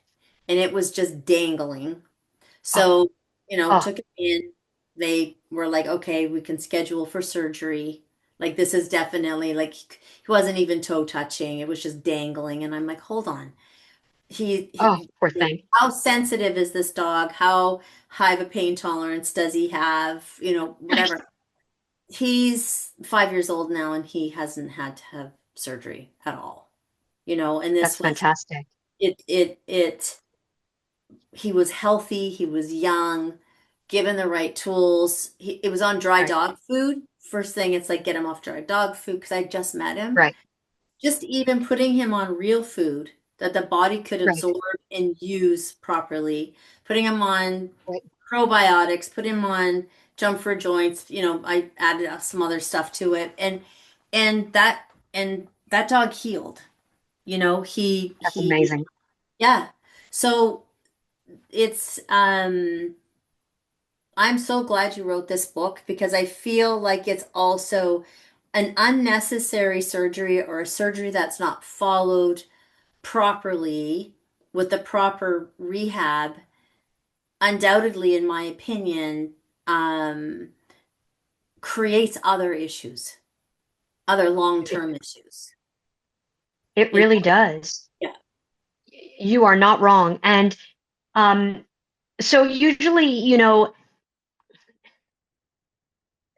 and it was just dangling. Oh. So, Oh. took him in. They were like, okay, we can schedule for surgery. Like, this is definitely like he wasn't even toe touching. It was just dangling. And I'm like, hold on. Oh. He, Poor thing. how sensitive is this dog? How high of a pain tolerance does he have? Whatever. He's 5 years old now and he hasn't had to have surgery at all. And That's this was fantastic. it he was healthy, he was young, given the right tools. It was on dry Right. dog food. First thing, it's like get him off dry dog food because I just met him. Right. Just even putting him on real food that the body could Right. absorb and use properly, putting him on Right. probiotics, put him on Jump for Joints. I added some other stuff to it, and that dog healed. That's He amazing. yeah. So it's I'm so glad you wrote this book because I feel like it's also an unnecessary surgery or a surgery that's not followed properly with the proper rehab, undoubtedly, in my opinion, um, creates other issues, other It, long-term issues. it You really know? does. Yeah. You are not wrong. And um, so usually,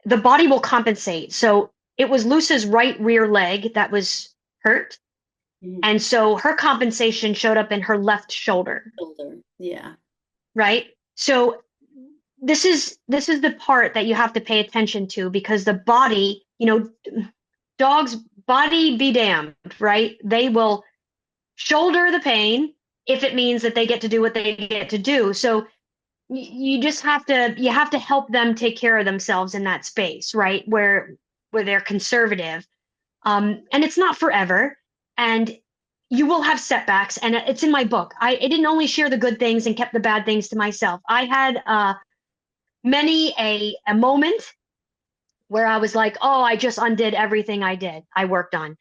the body will compensate. So it was Luce's right rear leg that was hurt. Mhm. And so her compensation showed up in her left shoulder, Shoulder. Yeah. right? So this is the part that you have to pay attention to because the body, dogs body be damned, right? They will shoulder the pain if it means that they get to do what they get to do. So you just have to help them take care of themselves in that space, right? Where they're conservative. And it's not forever. And you will have setbacks. And it's in my book. I didn't only share the good things and kept the bad things to myself. I had many a moment where I was like, oh, I just undid everything I worked on.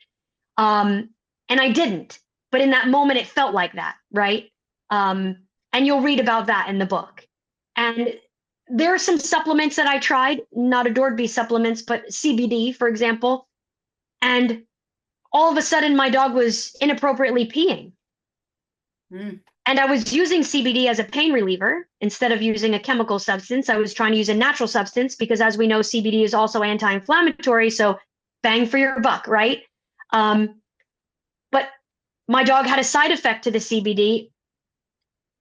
Um, and I didn't. But in that moment, it felt like that, right? Um, and you'll read about that in the book. And there are some supplements that I tried, not adored be supplements, but CBD, for example. And all of a sudden, my dog was inappropriately peeing. Mm. And I was using CBD as a pain reliever instead of using a chemical substance. I was trying to use a natural substance because, as we know, CBD is also anti-inflammatory. So, bang for your buck, right? But my dog had a side effect to the CBD,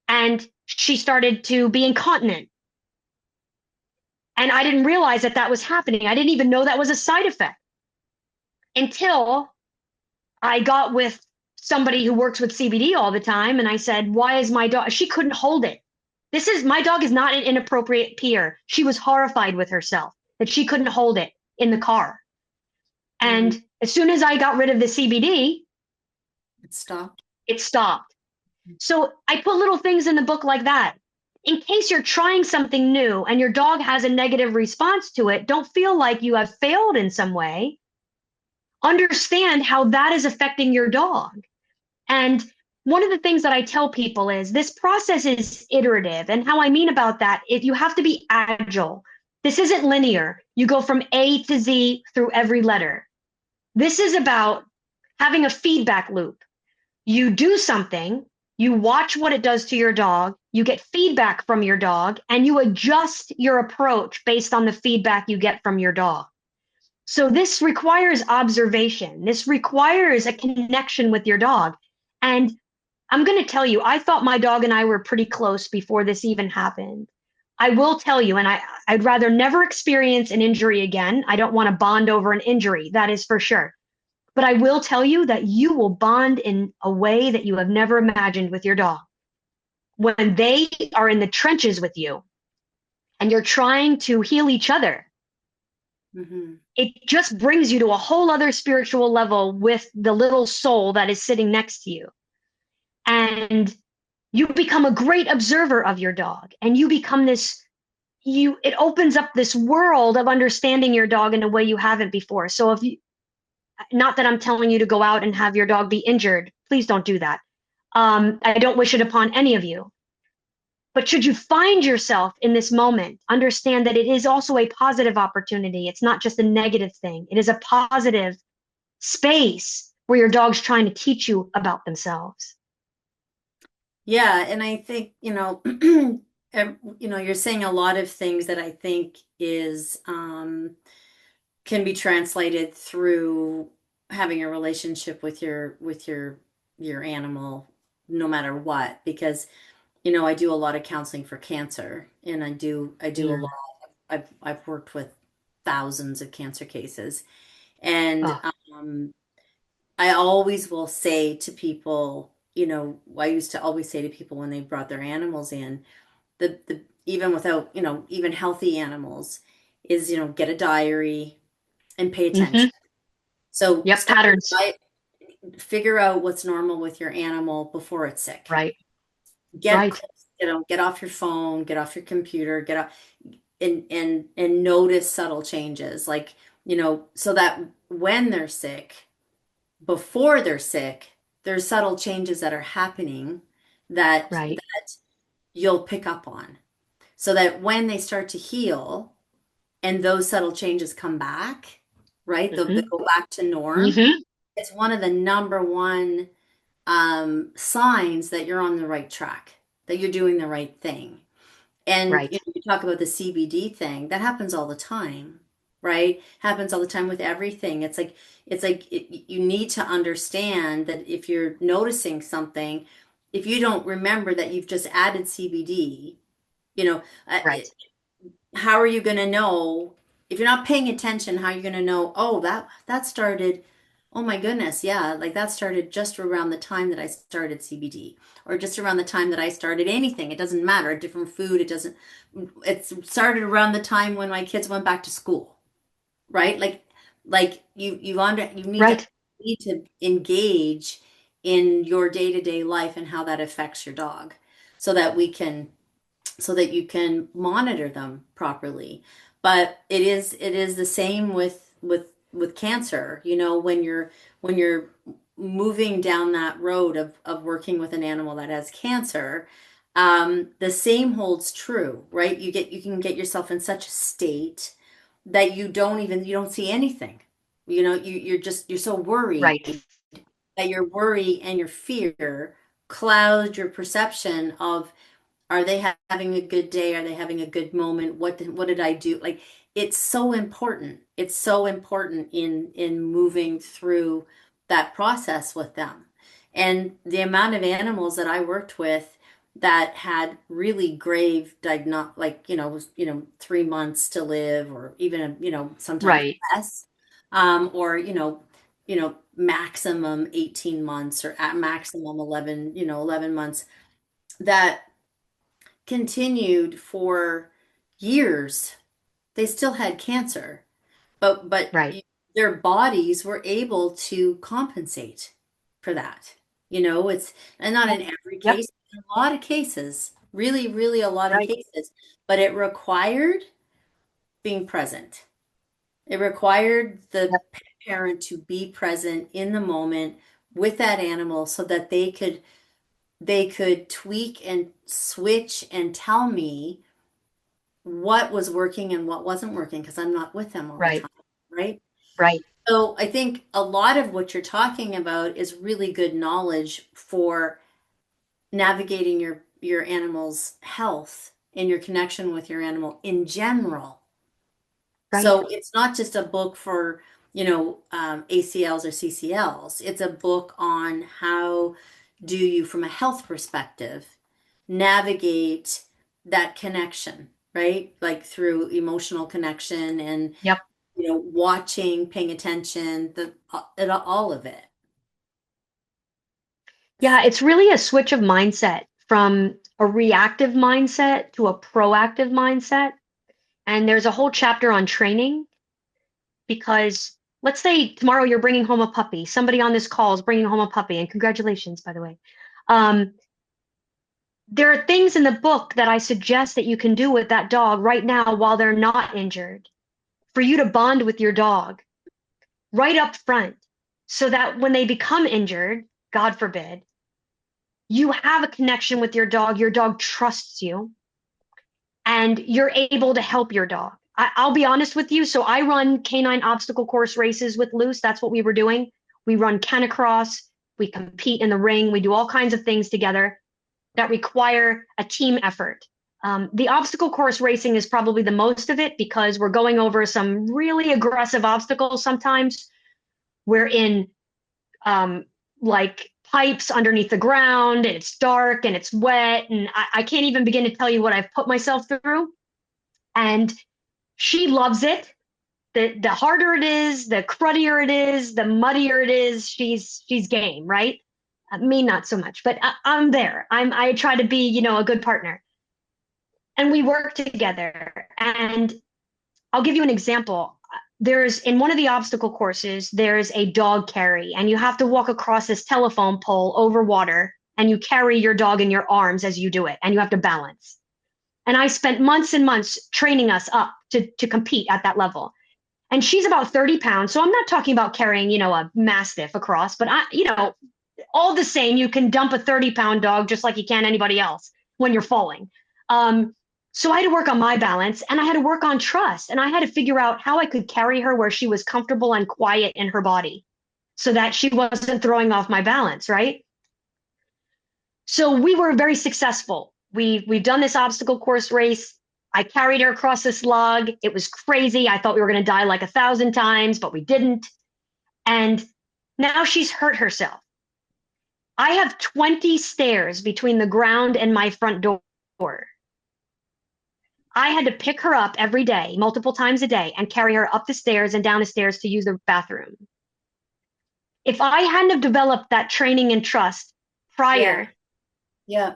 and she started to be incontinent. And I didn't realize that that was happening. I didn't even know that was a side effect until I got with somebody who works with CBD all the time. And I said, why is my dog? She couldn't hold it. My dog is not an inappropriate peer. She was horrified with herself that she couldn't hold it in the car. Mhm. And as soon as I got rid of the CBD, It stopped. it stopped. So I put little things in the book like that. In case you're trying something new and your dog has a negative response to it, don't feel like you have failed in some way. Understand how that is affecting your dog. And one of the things that I tell people is this process is iterative. And how I mean about that is you have to be agile. This isn't linear. You go from A to Z through every letter. This is about having a feedback loop. You do something, you watch what it does to your dog, you get feedback from your dog, and you adjust your approach based on the feedback you get from your dog. So this requires observation. This requires a connection with your dog. And I'm going to tell you, I thought my dog and I were pretty close before this even happened. I will tell you, and I'd rather never experience an injury again. I don't want to bond over an injury, that is for sure. But I will tell you that you will bond in a way that you have never imagined with your dog. When they are in the trenches with you and you're trying to heal each other, Mm-hmm. it just brings you to a whole other spiritual level with the little soul that is sitting next to you. And you become a great observer of your dog, and you become it opens up this world of understanding your dog in a way you haven't before. So if you, not that I'm telling you to go out and have your dog be injured, please don't do that. I don't wish it upon any of you. But should you find yourself in this moment, understand that it is also a positive opportunity. It's not just a negative thing. It is a positive space where your dog's trying to teach you about themselves. Yeah, and I think, you're saying a lot of things that I think is can be translated through having a relationship with your animal, no matter what, because I do a lot of counseling for cancer, and I do a Yeah. lot. I've worked with thousands of cancer cases, and Oh. I always will say to people, I used to always say to people when they brought their animals in, the even without, even healthy animals, is, get a diary and pay Mm-hmm. attention. So Yep. start with Patterns. figure out what's normal with your animal before it's sick. Right. Get Right. close, get off your phone, get off your computer, get off and notice subtle changes. Like, so that when they're sick, before they're sick, there's subtle changes that are happening Right. that you'll pick up on. So that when they start to heal and those subtle changes come back, right? They'll Mm-hmm. go back to norm. Mm-hmm. It's one of the number one signs that you're on the right track, that you're doing the right thing. And Right. you talk about the CBD thing, that happens all the time, right? Happens all the time with everything. You need to understand that if you're noticing something, if you don't remember that you've just added CBD, you know, uh, Right. how are you going to know if you're not paying attention? How are you going to know? Oh, that started. Oh my goodness, yeah, like that started just around the time that I started CBD, or just around the time that I started anything. It doesn't matter. A different food. It doesn't. It started around the time when my kids went back to school, right? Like you Right. need to engage in your day-to-day life and how that affects your dog, so that you can monitor them properly. But it is the same with cancer. When you're moving down that road of working with an animal that has cancer, the same holds true, right? You can get yourself in such a state that you don't see anything. You're so worried Right. that your worry and your fear cloud your perception of, are they having a good day? Are they having a good moment? What did I do? Like, it's so important. It's so important in moving through that process with them. And the amount of animals that I worked with that had really grave like, 3 months to live, or even, sometimes Right. less, or, maximum 18 months, or at maximum 11 months, that continued for years. They still had cancer, but Right. their bodies were able to compensate for that. It's, and not Yep. in every Yep. case, in a lot of cases, really, really a lot of Right. cases, but it required being present. It required the Yep. parent to be present in the moment with that animal, so that they could tweak and switch and tell me what was working and what wasn't working, because I'm not with them all the Right. time, right? Right. So I think a lot of what you're talking about is really good knowledge for navigating your animal's health and your connection with your animal in general. Right. So it's not just a book for, ACLs or CCLs. It's a book on how do you, from a health perspective, navigate that connection, right? Like through emotional connection and, Yep. watching, paying attention, all of it. Yeah, it's really a switch of mindset from a reactive mindset to a proactive mindset. And there's a whole chapter on training because let's say tomorrow you're bringing home a puppy. Somebody on this call is bringing home a puppy, and congratulations, by the way. Um, there are things in the book that I suggest that you can do with that dog right now while they're not injured for you to bond with your dog right up front so that when they become injured, God forbid, you have a connection with your dog trusts you, and you're able to help your dog. I'll be honest with you. So I run canine obstacle course races with Luce. That's what we were doing. We run canicross, we compete in the ring, we do all kinds of things together that require a team effort. The obstacle course racing is probably the most of it because we're going over some really aggressive obstacles sometimes. We're in um, like pipes underneath the ground, and it's dark and it's wet. And I can't even begin to tell you what I've put myself through. And she loves it. The harder it is, the cruddier it is, the muddier it is, she's game, right? Me, not so much, but I'm there. I try to be, a good partner. And we work together. And I'll give you an example. There's in one of the obstacle courses, there's a dog carry, and you have to walk across this telephone pole over water, and you carry your dog in your arms as you do it, and you have to balance. And I spent months and months training us up to compete at that level. And she's about 30 pounds. So I'm not talking about carrying, a mastiff across, but all the same, you can dump a 30-pound dog just like you can anybody else when you're falling. Um, so I had to work on my balance, and I had to work on trust, and I had to figure out how I could carry her where she was comfortable and quiet in her body so that she wasn't throwing off my balance, right? So we were very successful. We've done this obstacle course race. I carried her across this log. It was crazy. I thought we were going to die like 1,000 times, but we didn't. And now she's hurt herself. I have 20 stairs between the ground and my front door. I had to pick her up every day, multiple times a day, and carry her up the stairs and down the stairs to use the bathroom. If I hadn't have developed that training and trust Yeah. prior Yeah.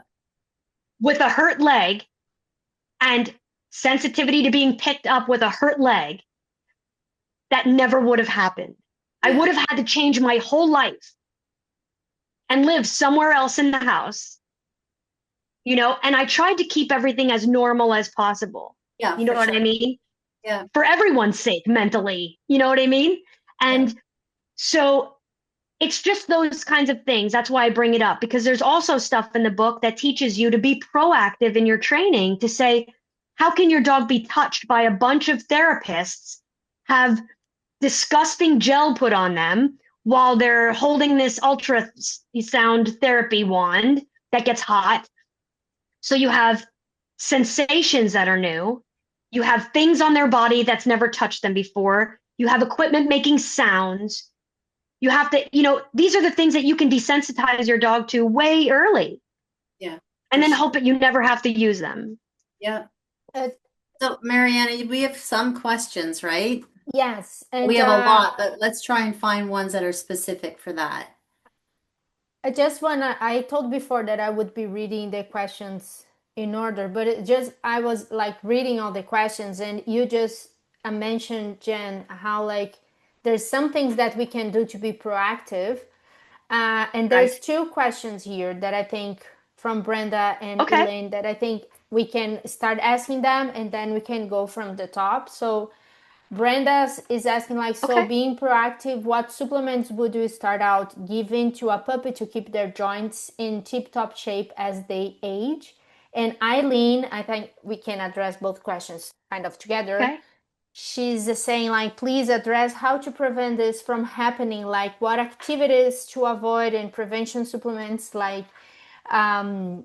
with a hurt leg and sensitivity to being picked up with a hurt leg, that never would have happened. I Yeah. would have had to change my whole life and live somewhere else in the house, and I tried to keep everything as normal as possible. Yeah, You know for what I sure. mean? Yeah. for everyone's sake mentally. You know what I mean? Yeah. And so it's just those kinds of things. That's why I bring it up, because there's also stuff in the book that teaches you to be proactive in your training, to say, how can your dog be touched by a bunch of therapists, have disgusting gel put on them while they're holding this ultrasound therapy wand that gets hot? So you have sensations that are new. You have things on their body that's never touched them before. You have equipment making sounds. You have to, these are the things that you can desensitize your dog to way early, Yeah, and for then sure. hope that you never have to use them. Yeah. Uh, So, Mariana, we have some questions, right? yes, We and have a lot, but let's try and find ones that are specific for that. I just wanna, I told before that I would be reading the questions in order, but it just, I was like reading all the questions, and you just mentioned, Jen, how like there's some things that we can do to be proactive. And Right. there's two questions here that I think from Brenda and Okay. Elaine that I think we can start asking them, and then we can go from the top. So Brenda is asking like, so Okay. being proactive, what supplements would you start out giving to a puppy to keep their joints in tip-top shape as they age? And Eileen, I think we can address both questions kind of together. Okay. She's saying like, please address how to prevent this from happening, like what activities to avoid and prevention supplements like EPA,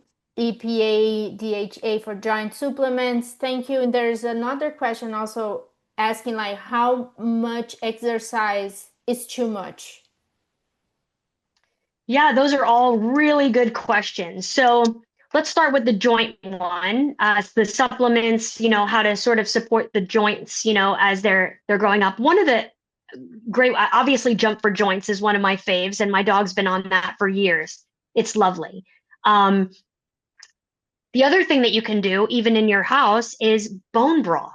DHA for joint supplements. Thank you. And there's another question also asking like how much exercise is too much. Yeah, those are all really good questions. So let's start with the joint one. The supplements, how to sort of support the joints, as they're growing up. One of the great, obviously, Jump for Joints is one of my faves, and my dog's been on that for years. It's lovely. Um, the other thing that you can do, even in your house, is bone broth.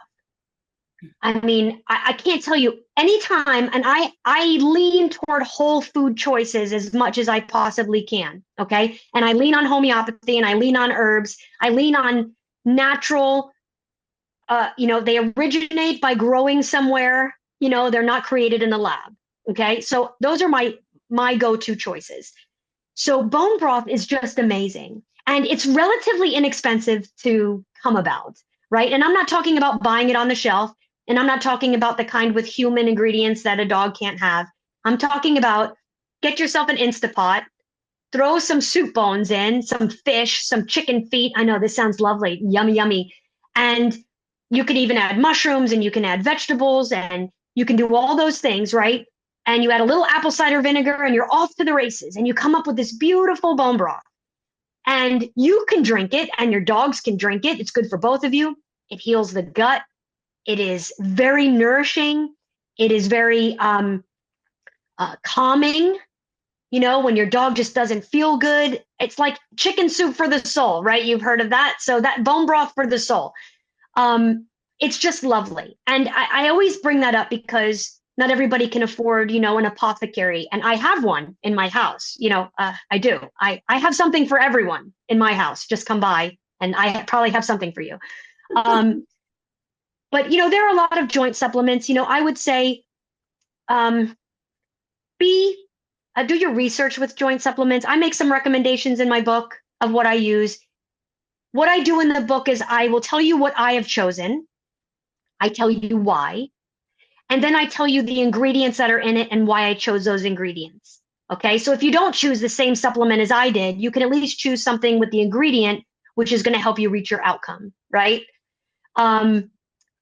I mean, I can't tell you anytime, and I lean toward whole food choices as much as I possibly can. Okay. And I lean on homeopathy, and I lean on herbs. I lean on natural, they originate by growing somewhere, they're not created in the lab. Okay. So those are my go-to choices. So bone broth is just amazing. And it's relatively inexpensive to come about, right? And I'm not talking about buying it on the shelf. And I'm not talking about the kind with human ingredients that a dog can't have. I'm talking about get yourself an Instapot, throw some soup bones in, some fish, some chicken feet. I know this sounds lovely, yummy, yummy. And you can even add mushrooms, and you can add vegetables, and you can do all those things, right? And you add a little apple cider vinegar, and you're off to the races, and you come up with this beautiful bone broth. And you can drink it, and your dogs can drink it. It's good for both of you. It heals the gut. It is very nourishing. It is very calming. When your dog just doesn't feel good, it's like chicken soup for the soul, right? You've heard of that. So that bone broth for the soul. Um, it's just lovely. And I always bring that up because not everybody can afford, an apothecary. And I have one in my house. I do. I have something for everyone in my house. Just come by, and I probably have something for you. But, there are a lot of joint supplements. I would say um, be do your research with joint supplements. I make some recommendations in my book of what I use. What I do in the book is I will tell you what I have chosen. I tell you why. And then I tell you the ingredients that are in it and why I chose those ingredients. Okay. So if you don't choose the same supplement as I did, you can at least choose something with the ingredient, which is going to help you reach your outcome. Right. Um,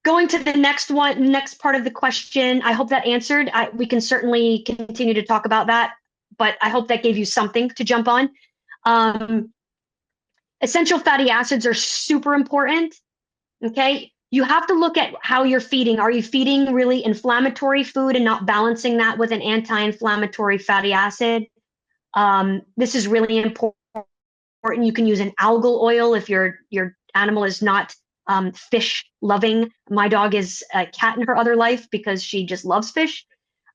Going to the next part of the question, I hope that answered. We can certainly continue to talk about that, but I hope that gave you something to jump on. Um, Essential fatty acids are super important. Okay. You have to look at how you're feeding. Are you feeding really inflammatory food and not balancing that with an anti-inflammatory fatty acid? This is really important. You can use an algal oil if your animal is not fish loving. My dog is a cat in her other life because she just loves fish.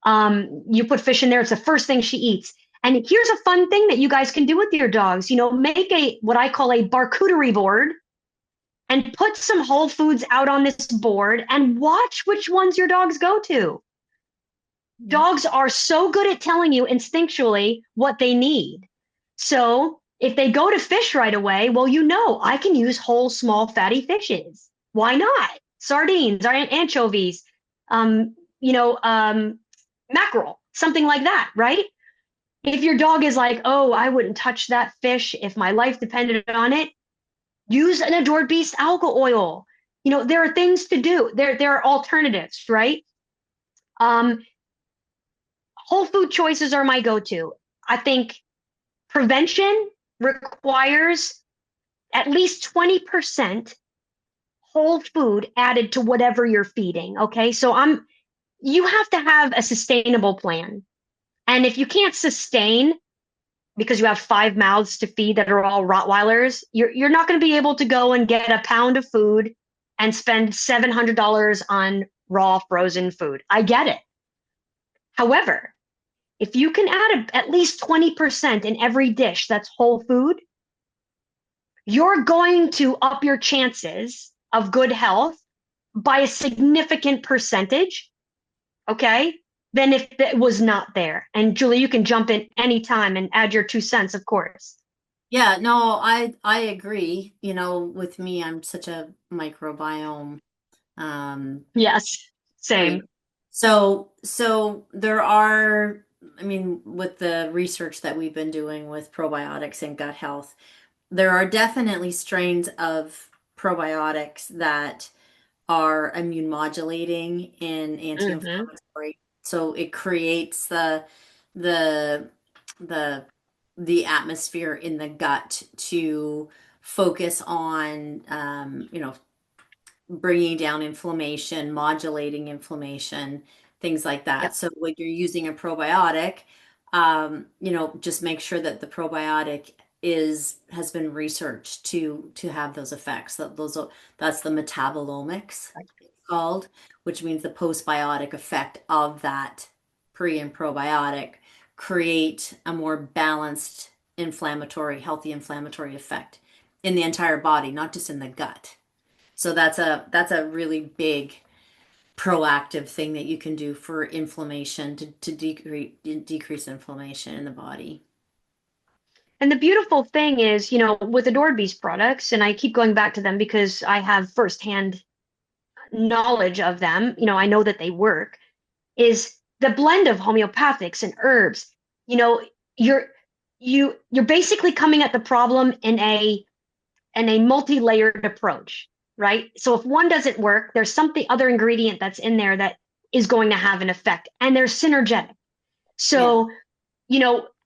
You put fish in there, it's the first thing she eats. And here's a fun thing that you guys can do with your dogs. Make what I call a charcuterie board and put some whole foods out on this board and watch which ones your dogs go to. Dogs are so good at telling you instinctually what they need. So if they go to fish right away, well, I can use whole, small, fatty fishes. Why not? Sardines or anchovies, um, you know, um, mackerel, something like that, right? If your dog is like, oh, I wouldn't touch that fish if my life depended on it, use an adored beast algal oil. There are things to do. There are alternatives, right? Um, Whole food choices are my go-to. I think prevention requires at least 20% whole food added to whatever you're feeding. Okay. So you have to have a sustainable plan. And if you can't sustain because you have 5 mouths to feed that are all Rottweilers, you're not going to be able to go and get a pound of food and spend $700 on raw frozen food. I get it. However, if you can add at least 20% in every dish that's whole food, you're going to up your chances of good health by a significant percentage, okay, than if it was not there. And Julie, you can jump in anytime and add your 2 cents, of course. Yeah, no, I agree. With me, I'm such a microbiome Yes, freak. same. So there are, I mean, with the research that we've been doing with probiotics and gut health, there are definitely strains of probiotics that are immune modulating and Mm-hmm. anti-inflammatory. So it creates the the the atmosphere in the gut to focus on bringing down inflammation, modulating inflammation, things like that. Yep. So when you're using a probiotic, just make sure that the probiotic has been researched to have those effects. That's the metabolomics it's called, which means the postbiotic effect of that pre and probiotic create a more balanced healthy inflammatory effect in the entire body, not just in the gut. So that's a really big proactive thing that you can do for inflammation to decrease inflammation in the body. And the beautiful thing is, with Adored Beast products, and I keep going back to them because I have firsthand knowledge of them, I know that they work, is the blend of homeopathics and herbs. You know, you're you're basically coming at the problem in a multi-layered approach, right? So if one doesn't work, there's something other ingredient that's in there that is going to have an effect, and they're synergetic. Yeah. So,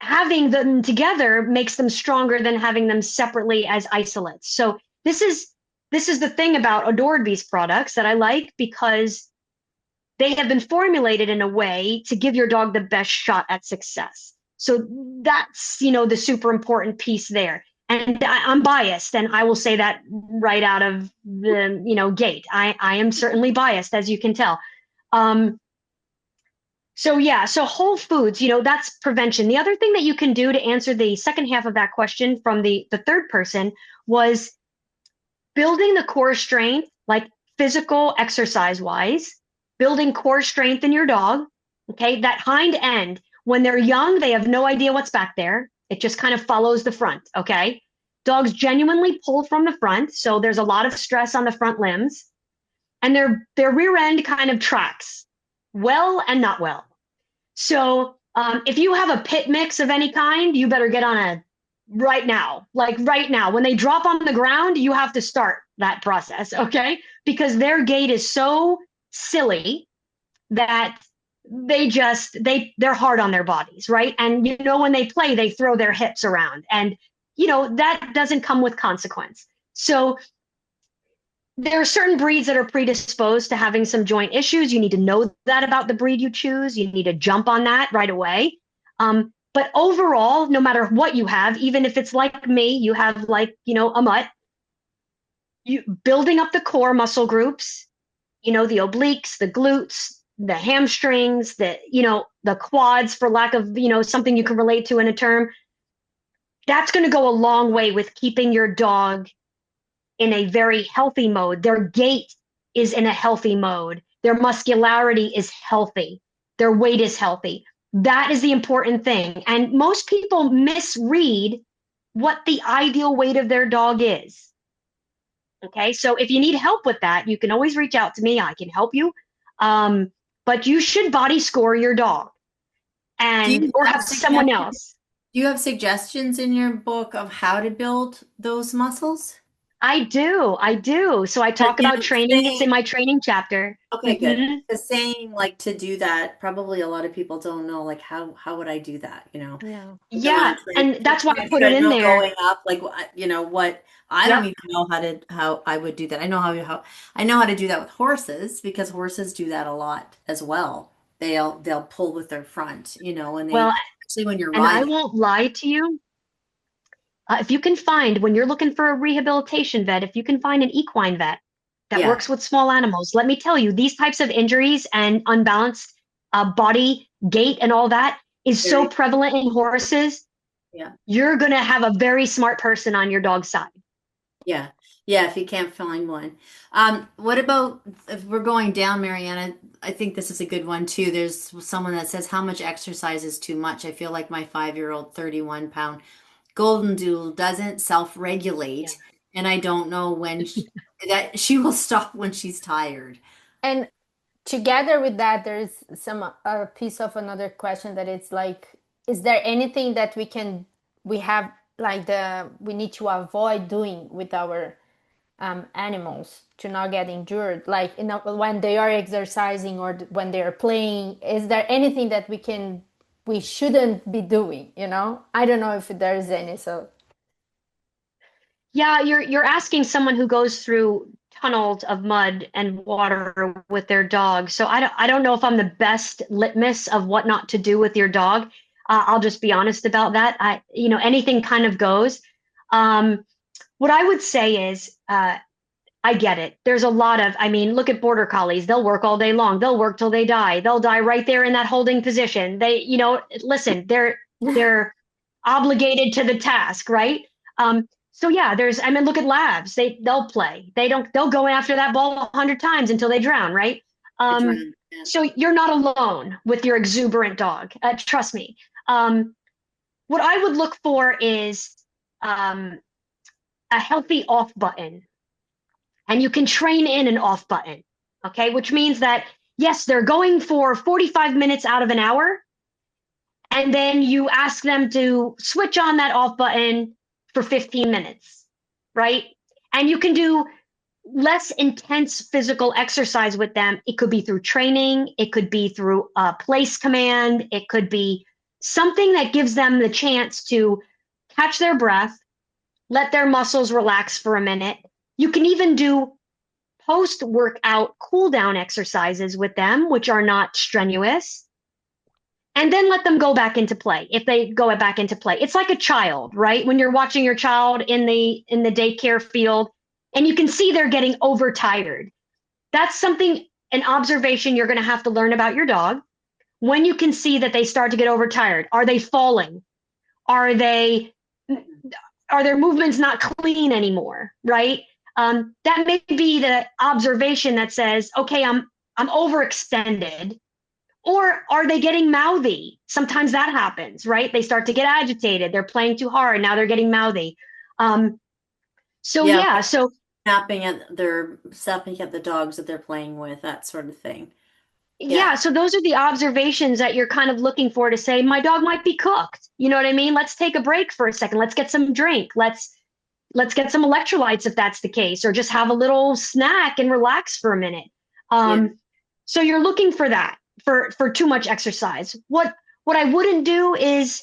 having them together makes them stronger than having them separately as isolates. So this is the thing about Adored Beast products that I like, because they have been formulated in a way to give your dog the best shot at success. So that's, the super important piece there. And I'm biased, and I will say that right out of the, gate. I am certainly biased, as you can tell. Um, so yeah, so whole foods, that's prevention. The other thing that you can do to answer the second half of that question from the third person was building the core strength, like physical exercise wise, building core strength in your dog. Okay. That hind end, when they're young, they have no idea what's back there. It just kind of follows the front. Okay. Dogs genuinely pull from the front. So there's a lot of stress on the front limbs, and their rear end kind of tracks well and not well. So if you have a pit mix of any kind, you better get on a right now. Like right now, when they drop on the ground, you have to start that process, okay? Because their gait is so silly that they're hard on their bodies, right? And when they play, they throw their hips around, and that doesn't come with consequence. So there are certain breeds that are predisposed to having some joint issues. You need to know that about the breed you choose. You need to jump on that right away. But overall, no matter what you have, even if it's like me, you have like, a mutt, you building up the core muscle groups, the obliques, the glutes, the hamstrings, the quads, for lack of, something you can relate to in a term. That's going to go a long way with keeping your dog in a very healthy mode. Their gait is in a healthy mode. Their muscularity is healthy. Their weight is healthy. That is the important thing. And most people misread what the ideal weight of their dog is. Okay, so if you need help with that, you can always reach out to me. I can help you. But you should body score your dog Do and you or have have someone suggestions? else. Do you have suggestions in your book of how to build those muscles? I do. I do. So I But talk about training. It's saying, in my training chapter. okay, good. Hmm. Because saying like to do that, probably a lot of people don't know like how would I do that, you know? Yeah. Like I'm on Yeah, and that's why I a put it in treadmill there. going up, like you know what? I don't Yep. even know how I would do that. I know how to do that with horses because horses do that a lot as well. They'll pull with their front, you know, and they Well, especially when you're and I riding. won't lie to you. If you can find, when you're looking for a rehabilitation vet, if you can find an equine vet that Yeah, works with small animals, let me tell you, these types of injuries and unbalanced body gait and all that is so very prevalent in horses. yeah. You're going to have a very smart person on your dog's side. Yeah. Yeah, if you can't find one. What about if we're going down, Mariana? I think this is a good one too. There's someone that says how much exercise is too much. I feel like my 5-year-old 31-pound golden doodle doesn't Yeah. self-regulate, and I don't know when that she will stop when she's tired. And together with that, there's some a piece of another question that it's like, is there anything that we have like we need to avoid doing with our animals to not get injured, like when they are exercising or when they are playing? Is there anything that we shouldn't be doing? I don't know if there's any. So Yeah, you're asking someone who goes through tunnels of mud and water with their dog. So I don't know if I'm the best litmus of what not to do with your dog. I'll just be honest about that. Anything kind of goes. Um, what I would say is, I get it. There's a lot of, I mean, look at border collies. They'll work all day long. They'll work till they die. They'll die right there in that holding position. Listen, they're obligated to the task, right? So yeah, I mean, look at labs. They'll play. They'll go after that ball 100 times until they drown, right? It's Um, around. Yeah. so you're not alone with your exuberant dog. Trust me. What I would look for is um, a healthy off button, and you can train in an off button. Okay, which means that yes, they're going for 45 minutes out of an hour, and then you ask them to switch on that off button for 15 minutes, right? And you can do less intense physical exercise with them. It could be through training, it could be through a place command, it could be something that gives them the chance to catch their breath, let their muscles relax for a minute. You can even do post workout cool down exercises with them, which are not strenuous, and then let them go back into play. If they go back into play, it's like a child, right? When you're watching your child in the daycare field and you can see they're getting overtired. That's something, an observation you're going to have to learn about your dog. When you can see that they start to get overtired, are they falling? Are they are their movements not clean anymore, right? That may be the observation that says, okay, I'm overextended. Or are they getting mouthy? Sometimes that happens, right? They start to get agitated. They're playing too hard. Now they're getting mouthy. Um, so Yeah, yeah, so snapping at the dogs that they're playing with, that sort of thing. Yeah. yeah, so those are the observations that you're kind of looking for to say, my dog might be cooked. You know what I mean? Let's take a break for a second. Let's get some drink. Let's get some electrolytes if that's the case, or just have a little snack and relax for a minute. Yeah. So you're looking for that for too much exercise. What I wouldn't do is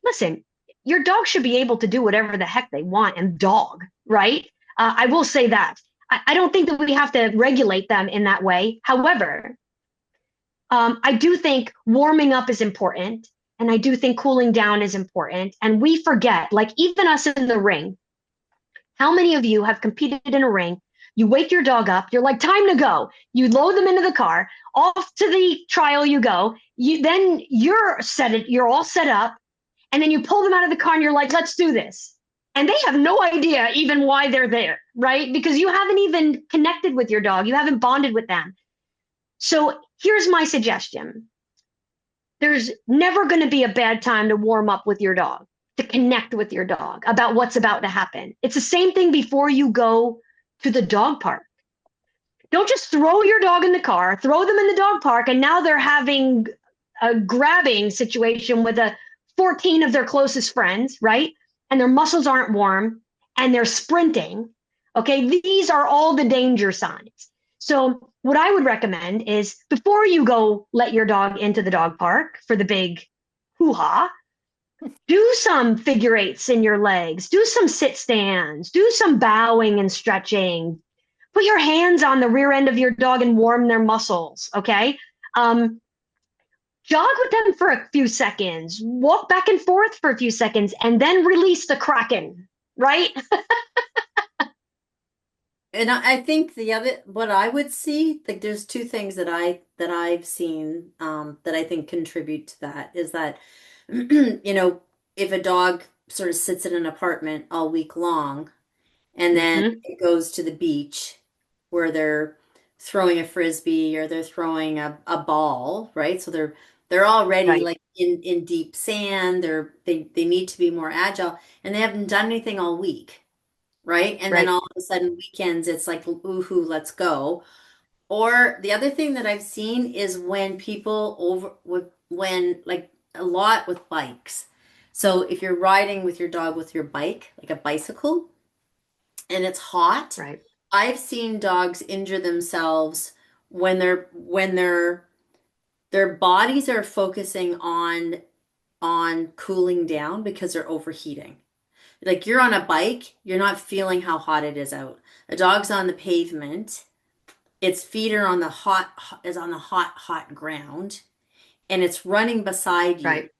listen, your dog should be able to do whatever the heck they want and dog, right? I will say that. I don't think that we have to regulate them in that way. However, I do think warming up is important. And I do think cooling down is important. And we forget, like even us in the ring, how many of you have competed in a ring? You wake your dog up, you're like, time to go. You load them into the car, off to the trial you go. Then you're all set up, and then you pull them out of the car and you're like, let's do this. and they have no idea even why they're there, right? Because you haven't even connected with your dog, you haven't bonded with them. So here's my suggestion: there's never going to be a bad time to warm up with your dog, to connect with your dog about what's about to happen. It's the same thing before you go to the dog park. Don't just throw your dog in the car, throw them in the dog park, and now they're having a grabbing situation with 14 of their closest friends, right? And their muscles aren't warm and they're sprinting. Okay, these are all the danger signs. So, what I would recommend is before you go let your dog into the dog park for the big hoo ha, do some figure eights in your legs, do some sit stands, do some bowing and stretching. Put your hands on the rear end of your dog and warm their muscles, okay? Um, Jog with them for a few seconds, walk back and forth for a few seconds, and then release the kraken, right? And I think the other, what I would see, like there's two things that I've seen that I think contribute to that is that, if a dog sort of sits in an apartment all week long and then Mm-hmm. it goes to the beach where they're throwing a frisbee or they're throwing a ball, right? So they're already Right, like in deep sand, they need to be more agile and they haven't done anything all week, right? And then right, all of a sudden weekends it's like ooh, let's go. Or the other thing that I've seen is when people over with when like a lot with bikes. So if you're riding with your dog with your bike, like a bicycle, and it's hot, right, I've seen dogs injure themselves when their bodies are focusing on cooling down because they're overheating. Like you're on a bike, you're not feeling how hot it is out. A dog's on the pavement, its feet are on the is on the hot ground, and it's running beside you. right,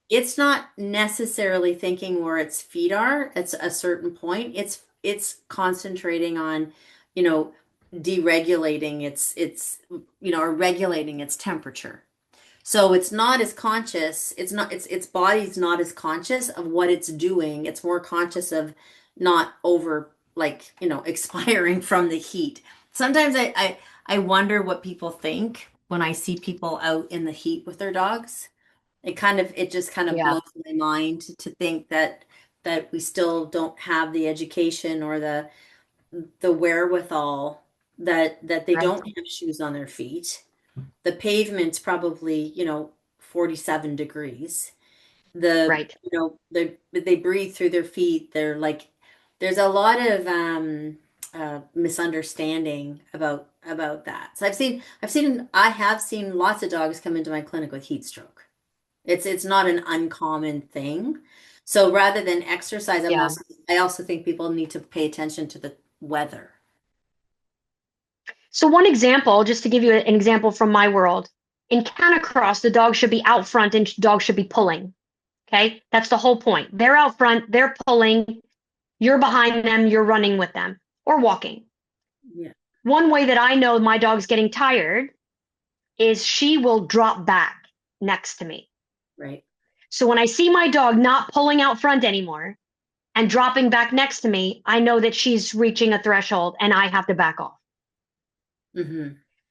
It's not necessarily thinking where its feet are at a certain point. It's concentrating on, you know, deregulating or regulating its temperature. So it's not as conscious, its body's not as conscious of what it's doing. It's more conscious of not over expiring from the heat. Sometimes I wonder what people think when I see people out in the heat with their dogs. It just kind of yeah, blows my mind to think that we still don't have the education or the wherewithal that they right, don't have shoes on their feet. The pavement's probably, 47 degrees. right. They breathe through their feet. There's a lot of misunderstanding about that. So I have seen lots of dogs come into my clinic with heat stroke. It's not an uncommon thing. So rather than exercise, Yeah. I also think people need to pay attention to the weather. So one example, just to give you an example from my world, in Canicross, the dog should be out front and dog should be pulling. Okay, that's the whole point. They're out front, they're pulling, you're behind them, you're running with them or walking. Yeah, One way that I know my dog's getting tired is she will drop back next to me. right. So when I see my dog not pulling out front anymore and dropping back next to me, I know that she's reaching a threshold and I have to back off. Hmm.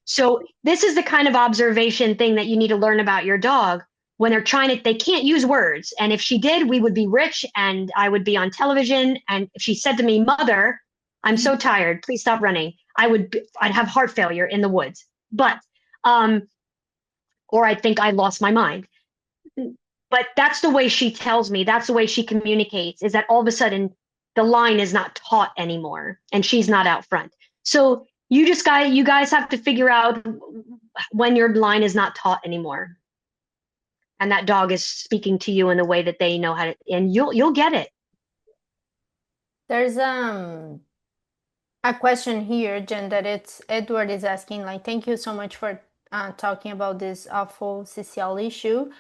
So this is the kind of observation thing that you need to learn about your dog when they're trying to, they can't use words. And if she did, we would be rich and I would be on television. And if she said to me, Mother, I'm so tired, please stop running, I'd have heart failure in the woods. But, um, or I'd think I lost my mind. But that's the way she tells me, that's the way she communicates, is that all of a sudden the line is not taut anymore and she's not out front. So you guys have to figure out when your line is not taut anymore and that dog is speaking to you in the way that they know how to, and you'll get it. There's a question here, Jen, that it's Edward is asking, like, thank you so much for talking about this awful CCL issue.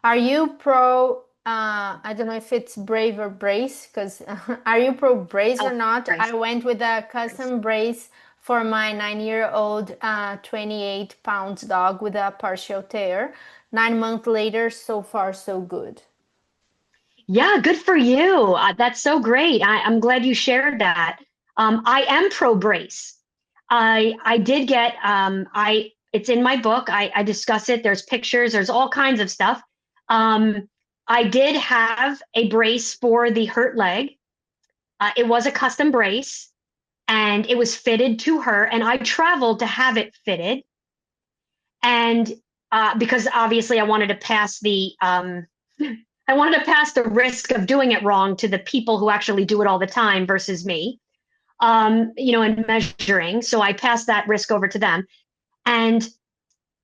Are you pro, I don't know if it's brave or brace, because are you pro brace or Oh, not? I Bryce, went with a Bryce. custom brace for my 9-year-old 28 pounds dog with a partial tear. 9 months later, so far so good. Yeah, good for you. That's so great. I'm glad you shared that. I am pro brace. I did get I it's in my book. I discuss it. There's pictures. There's all kinds of stuff. Um, I did have a brace for the hurt leg. It was a custom brace, and it was fitted to her. And I traveled to have it fitted, and because obviously I wanted to pass the I wanted to pass the risk of doing it wrong to the people who actually do it all the time versus me, and measuring. So I passed that risk over to them. And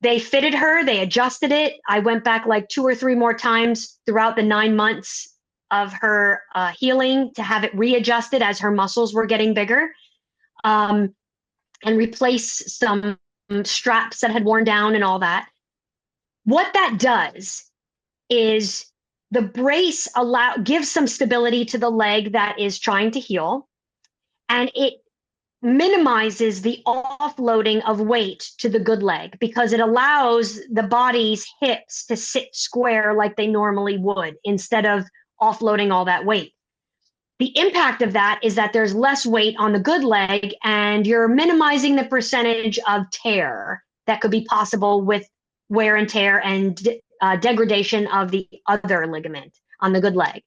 they fitted her, they adjusted it. I went back like 2 or 3 more times throughout the 9 months of her healing to have it readjusted as her muscles were getting bigger, um, and replace some straps that had worn down and all that. What that does is the brace gives some stability to the leg that is trying to heal, and it minimizes the offloading of weight to the good leg because it allows the body's hips to sit square like they normally would instead of offloading all that weight. The impact of that is that there's less weight on the good leg, and you're minimizing the percentage of tear that could be possible with wear and tear and degradation of the other ligament on the good leg.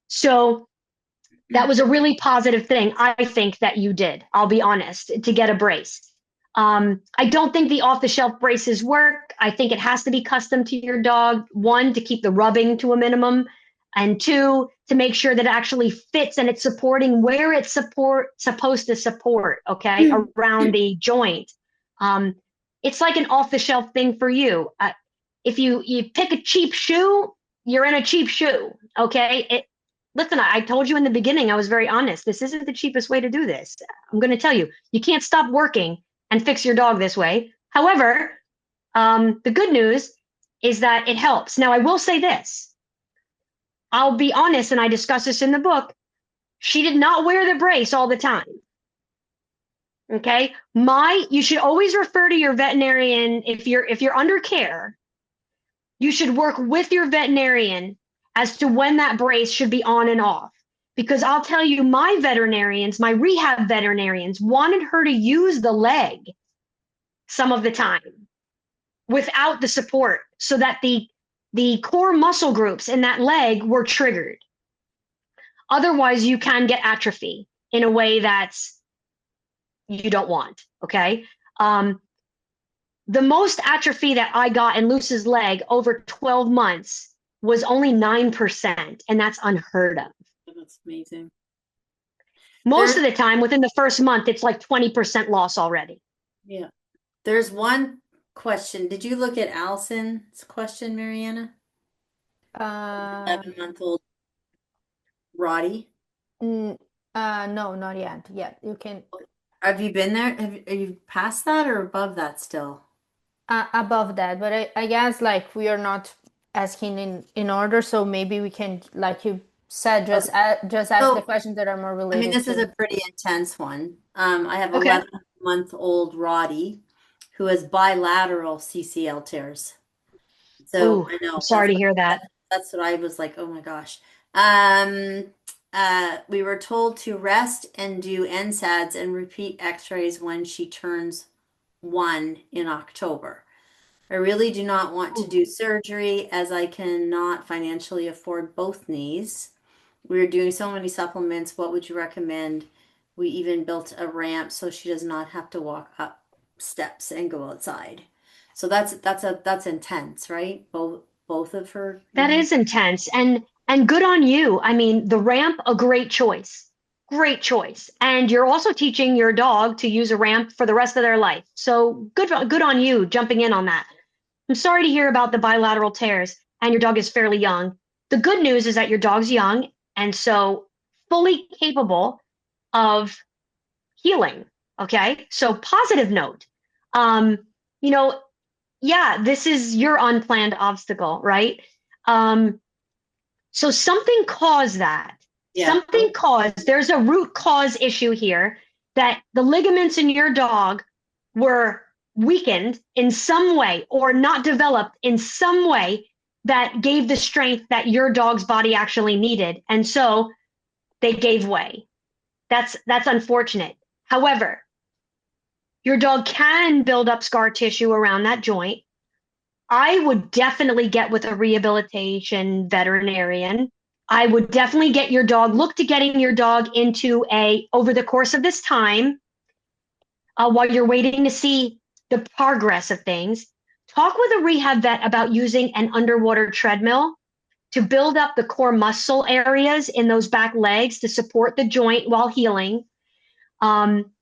So that was a really positive thing, I think, that you did. I'll be honest, to get a brace. I don't think the off-the-shelf braces work. I think it has to be custom to your dog. One, to keep the rubbing to a minimum, and two, to make sure that it actually fits and it's supporting where it's supposed to support. Okay, around the joint. Um, it's like an off-the-shelf thing for you. If you pick a cheap shoe, you're in a cheap shoe. Okay, listen, I told you in the beginning, I was very honest. This isn't the cheapest way to do this. I'm going to tell you, you can't stop working and fix your dog this way. However, the good news is that it helps. Now, I will say this. I'll be honest, and I discuss this in the book. She did not wear the brace all the time. Okay. You should always refer to your veterinarian if you're under care. You should work with your veterinarian as to when that brace should be on and off. Because I'll tell you, my rehab veterinarians wanted her to use the leg some of the time without the support so that the core muscle groups in that leg were triggered. Otherwise, you can get atrophy in a way that's you don't want. Okay. The most atrophy that I got in Luce's leg over 12 months was only 9%, and that's unheard of. That's amazing. Most of the time, within the first month, it's like 20% loss already. Yeah. There's one question. Did you look at Allison's question, Mariana? 7-month-old Roddy? No, not yet. Yet you can. Have you been there? Are you past that or above that still? Above that, but I guess like we are not asking in order, so maybe we can, like you said, just ask the So, questions that are more I mean, related this is to. a pretty intense one. I have Okay. 11-month-old Roddy who has bilateral CCL tears. So Ooh, I I'm know sorry to hear that. that's what I was like, oh my gosh. We were told to rest and do NSAIDs and repeat x-rays when she turns 1 in October. I really do not want to do surgery as I cannot financially afford both knees. We're doing so many supplements. What would you recommend? We even built a ramp so she does not have to walk up steps and go outside. So that's intense, right? Both of her. That is intense, and good on you. I mean, the ramp, a great choice. Great choice. And you're also teaching your dog to use a ramp for the rest of their life. So good on you jumping in on that. I'm sorry to hear about the bilateral tears, and your dog is fairly young. The good news is that your dog's young and so fully capable of healing. Okay. So positive note. Um, you know, yeah, this is your unplanned obstacle, right? Um, so something caused that. Yeah. There's a root cause issue here that the ligaments in your dog were weakened in some way or not developed in some way that gave the strength that your dog's body actually needed. And so they gave way. That's unfortunate. However, your dog can build up scar tissue around that joint. I would definitely get with a rehabilitation veterinarian. I would definitely look to getting your dog into over the course of this time, while you're waiting to see the progress of things, talk with a rehab vet about using an underwater treadmill to build up the core muscle areas in those back legs to support the joint while healing.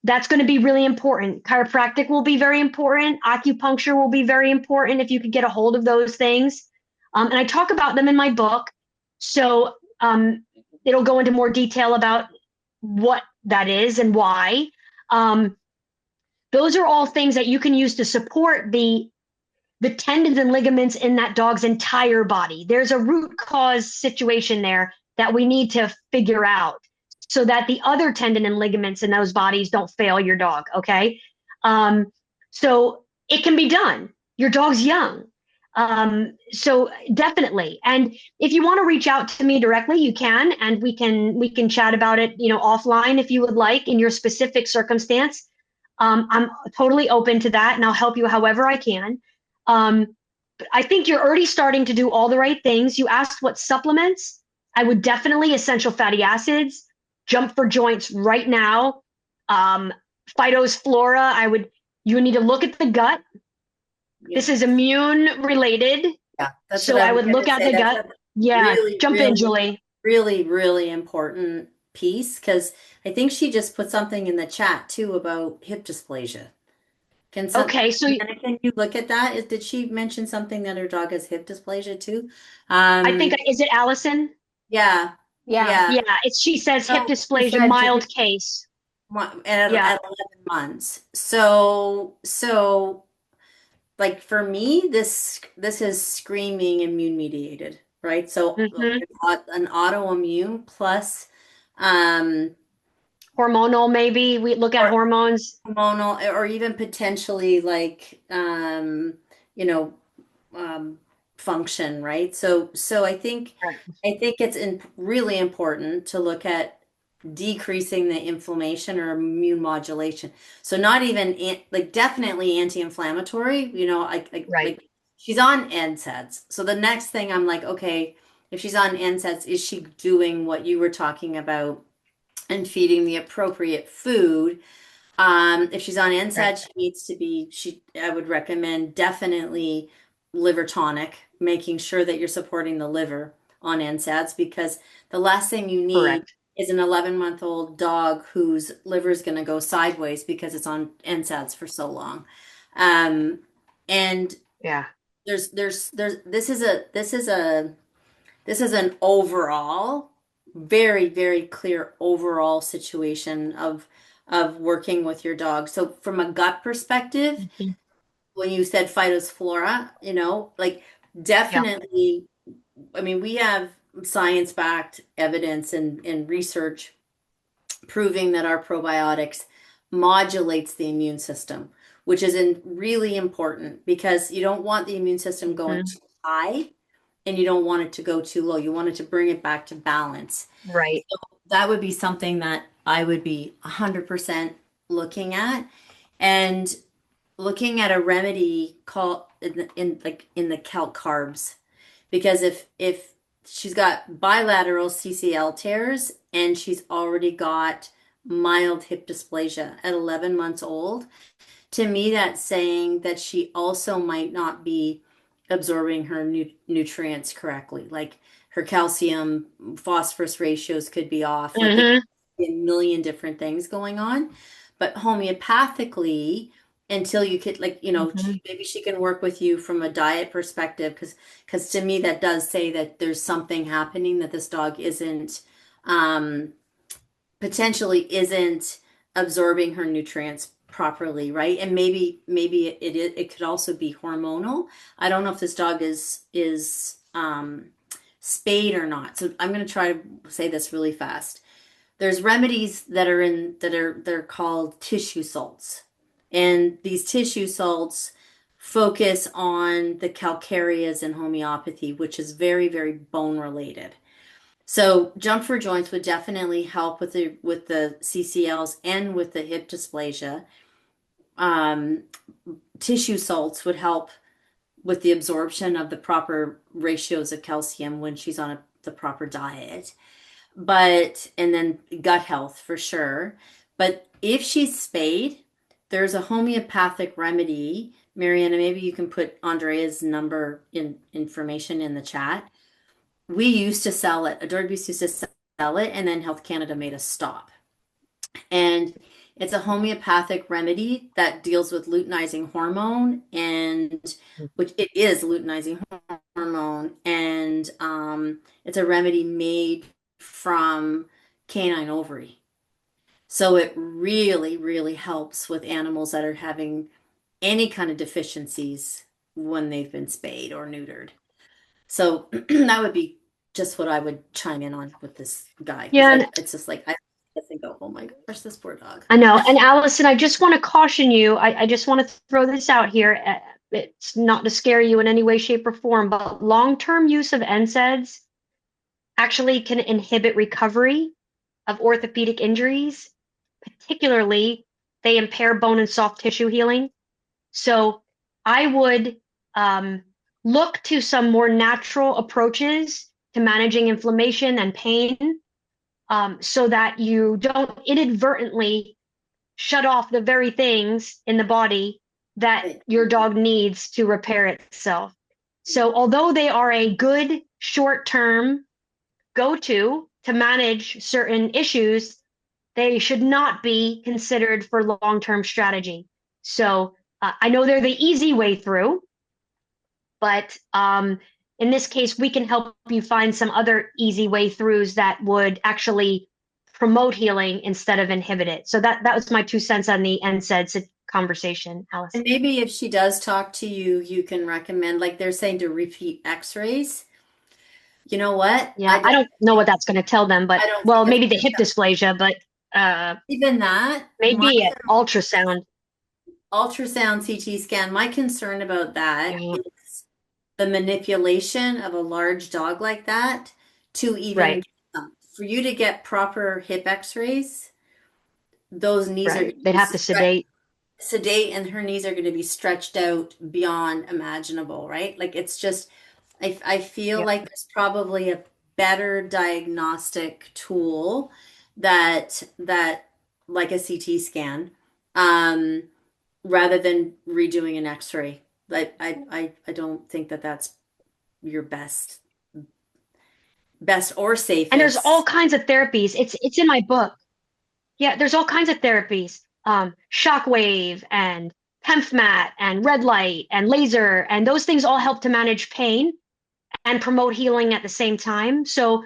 That's going to be really important. Chiropractic will be very important. Acupuncture will be very important if you could get a hold of those things. And I talk about them in my book. So it'll go into more detail about what that is and why. Um, those are all things that you can use to support the tendons and ligaments in that dog's entire body. There's a root cause situation there that we need to figure out so that the other tendon and ligaments in those bodies don't fail your dog. Okay. Um, so it can be done. Your dog's young. So definitely. And if you want to reach out to me directly, you can, and we can chat about it, offline if you would like in your specific circumstance. I'm totally open to that, and I'll help you however I can. Um, but I think you're already starting to do all the right things. You asked what supplements. I would definitely essential fatty acids, jump for joints right now. Um, Phytos flora, you need to look at the gut. Yeah. This is immune related. Yeah, that's what So I I was would going look to at say. the That's gut. a Yeah, really, jump in, really, Julie. really, really important piece because I think she just put something in the chat too about hip dysplasia. Okay, so Anna, can you look at that? Did she mention something that her dog has hip dysplasia too? I think, Um, is it Allison? yeah, Yeah. yeah. Yeah, she says hip So she dysplasia, said mild case. Yeah. at 11 months. So like for me, this is screaming immune mediated, right? So Hmm. an autoimmune plus um Hormonal, maybe we look at or hormones. hormonal or even potentially like you know um function, right? So Right. I think it's really important to look at decreasing the inflammation or immune modulation. So not even like definitely anti-inflammatory, Right. like she's on NSAIDs. So the next thing I'm like, okay, if she's on NSAIDs, is she doing what you were talking about and feeding the appropriate food? If she's on Right. NSAID, she needs to be, I would recommend definitely liver tonic, making sure that you're supporting the liver on NSAIDs because the last thing you need Correct. is an 11-month-old dog whose liver is going to go sideways because it's on NSAIDs for so long. Um, and Yeah. this is an overall, very, very clear overall situation of working with your dog. So from a gut perspective, Mhm. when you said phytophthora, like Yeah. definitely, I mean, we have science-backed evidence and research proving that our probiotics modulates the immune system, which is really important because you don't want the immune system going Mhm. too high and you don't want it to go too low. You want it to bring it back to balance. Right. So that would be something that I would be 100% looking at and looking at a remedy called in the calc carbs because if she's got bilateral CCL tears and she's already got mild hip dysplasia at 11 months old, to me that's saying that she also might not be absorbing her nutrients correctly. Like her calcium phosphorus ratios could be off. Like it Hmm. could be a million different things going on. But homeopathically, until you could like, Hmm. maybe she can work with you from a diet perspective because to me that does say that there's something happening that this dog isn't um potentially isn't absorbing her nutrients properly, right? And maybe it could also be hormonal. I don't know if this dog is spayed or not. So I'm going to try to say this really fast. There's remedies that are they're called tissue salts. And these tissue salts focus on the calcareas in homeopathy, which is very, very bone related. So jump for joints would definitely help with the CCLs and with the hip dysplasia. Um, Tissue salts would help with the absorption of the proper ratios of calcium when she's on the proper diet. And then gut health for sure. But if she's spayed, there's a homeopathic remedy. Mariana, maybe you can put Andrea's number in information in the chat. We used to sell it. Adorbus used to sell it, and then Health Canada made us stop. And it's a homeopathic remedy that deals with luteinizing hormone, and which it is luteinizing hormone, and it's a remedy made from canine ovary. So it really, really helps with animals that are having any kind of deficiencies when they've been spayed or neutered. So that would be just what I would chime in on with this guy. Yeah, It's just like I think, oh my gosh, this poor dog. I know. And Allison, I just want to caution you. I just want to throw this out here. It's not to scare you in any way, shape, or form, but long-term use of NSAIDs actually can inhibit recovery of orthopedic injuries. Particularly, they impair bone and soft tissue healing. So I would look to some more natural approaches to managing inflammation and pain, so that you don't inadvertently shut off the very things in the body that your dog needs to repair itself. So although they are a good short-term go-to to manage certain issues, they should not be considered for long-term strategy. So I know they're the easy way through, but in this case, we can help you find some other easy way throughs that would actually promote healing instead of inhibit it. So that was my 2 cents on the NSAIDs conversation, Alice. And maybe if she does talk to you, you can recommend, like they're saying, to repeat x-rays. You know what? Yeah, I don't know what that's going to tell them, but well, maybe the hip dysplasia, but even that, maybe an ultrasound. Ultrasound CT scan. My concern about that is the manipulation of a large dog like that to even for you to get proper hip x-rays, those knees are they'd have to sedate, and her knees are going to be stretched out beyond imaginable, right? Like it's just I feel like there's probably a better diagnostic tool that like a CT scan, rather than redoing an x-ray. Like I don't think that that's your best or safest. And there's all kinds of therapies. It's in my book. Yeah, there's all kinds of therapies. Shockwave and PEMF and red light and laser, and those things all help to manage pain and promote healing at the same time. So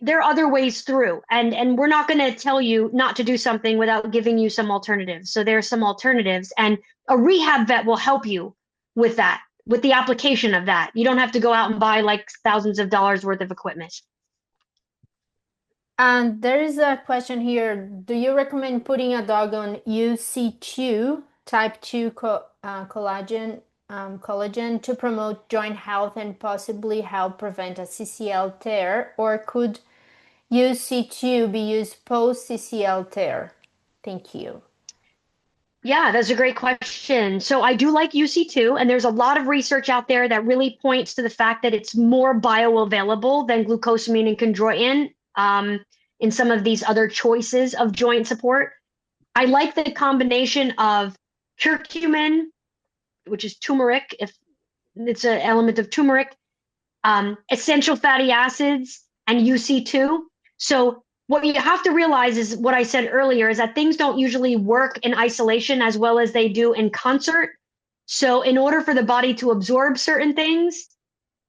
there are other ways through, and we're not going to tell you not to do something without giving you some alternatives. So there are some alternatives, and a rehab vet will help you with that, with the application of that. You don't have to go out and buy like thousands of dollars worth of equipment. And there is a question here. Do you recommend putting a dog on UC2, type 2 collagen to promote joint health and possibly help prevent a CCL tear? Or could UC2 be used post CCL tear? Thank you. Yeah, that's a great question. So I do like UC2, and there's a lot of research out there that really points to the fact that it's more bioavailable than glucosamine and chondroitin in some of these other choices of joint support. I like the combination of curcumin, which is turmeric, if it's an element of turmeric, essential fatty acids, and UC2. So what you have to realize is what I said earlier, is that things don't usually work in isolation as well as they do in concert. So in order for the body to absorb certain things,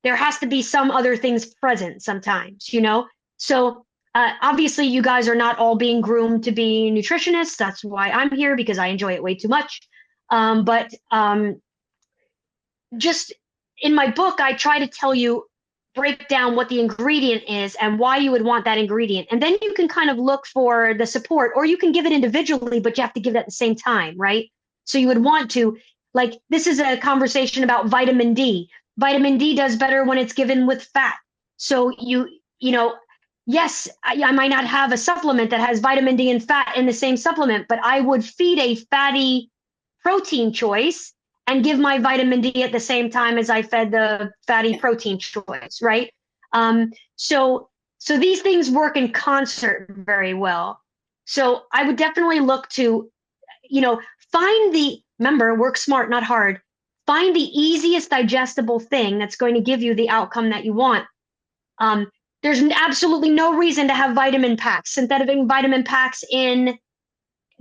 there has to be some other things present sometimes, you know? So obviously you guys are not all being groomed to be nutritionists. That's why I'm here, because I enjoy it way too much. But just in my book, I try to tell you, break down what the ingredient is and why you would want that ingredient. And then you can kind of look for the support, or you can give it individually, but you have to give it at the same time, right? So you would want to Like this is a conversation about vitamin D. Vitamin D does better when it's given with fat. So you know, yes, I might not have a supplement that has vitamin D and fat in the same supplement, but I would feed a fatty protein choice and give my vitamin D at the same time as I fed the fatty protein choice, right? Um, so so these things work in concert very well. So I would definitely look to, find the, remember, work smart, not hard. Find the easiest digestible thing that's going to give you the outcome that you want. Um, there's absolutely no reason to have vitamin packs, synthetic vitamin packs in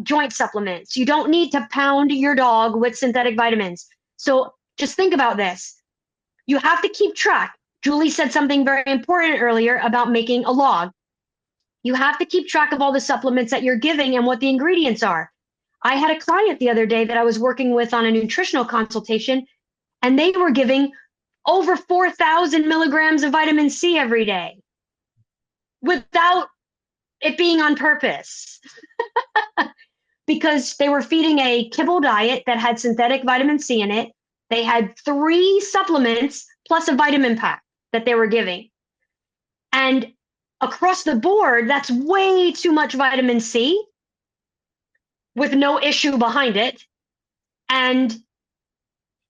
joint supplements. You don't need to pound your dog with synthetic vitamins. So just think about this. You have to keep track. Julie said something very important earlier about making a log. You have to keep track of all the supplements that you're giving and what the ingredients are. I had a client the other day that I was working with on a nutritional consultation, and they were giving over 4,000 milligrams of vitamin C every day without it being on purpose because they were feeding a kibble diet that had synthetic vitamin C in it. They had 3 supplements plus a vitamin pack that they were giving. And across the board, that's way too much vitamin C with no issue behind it. And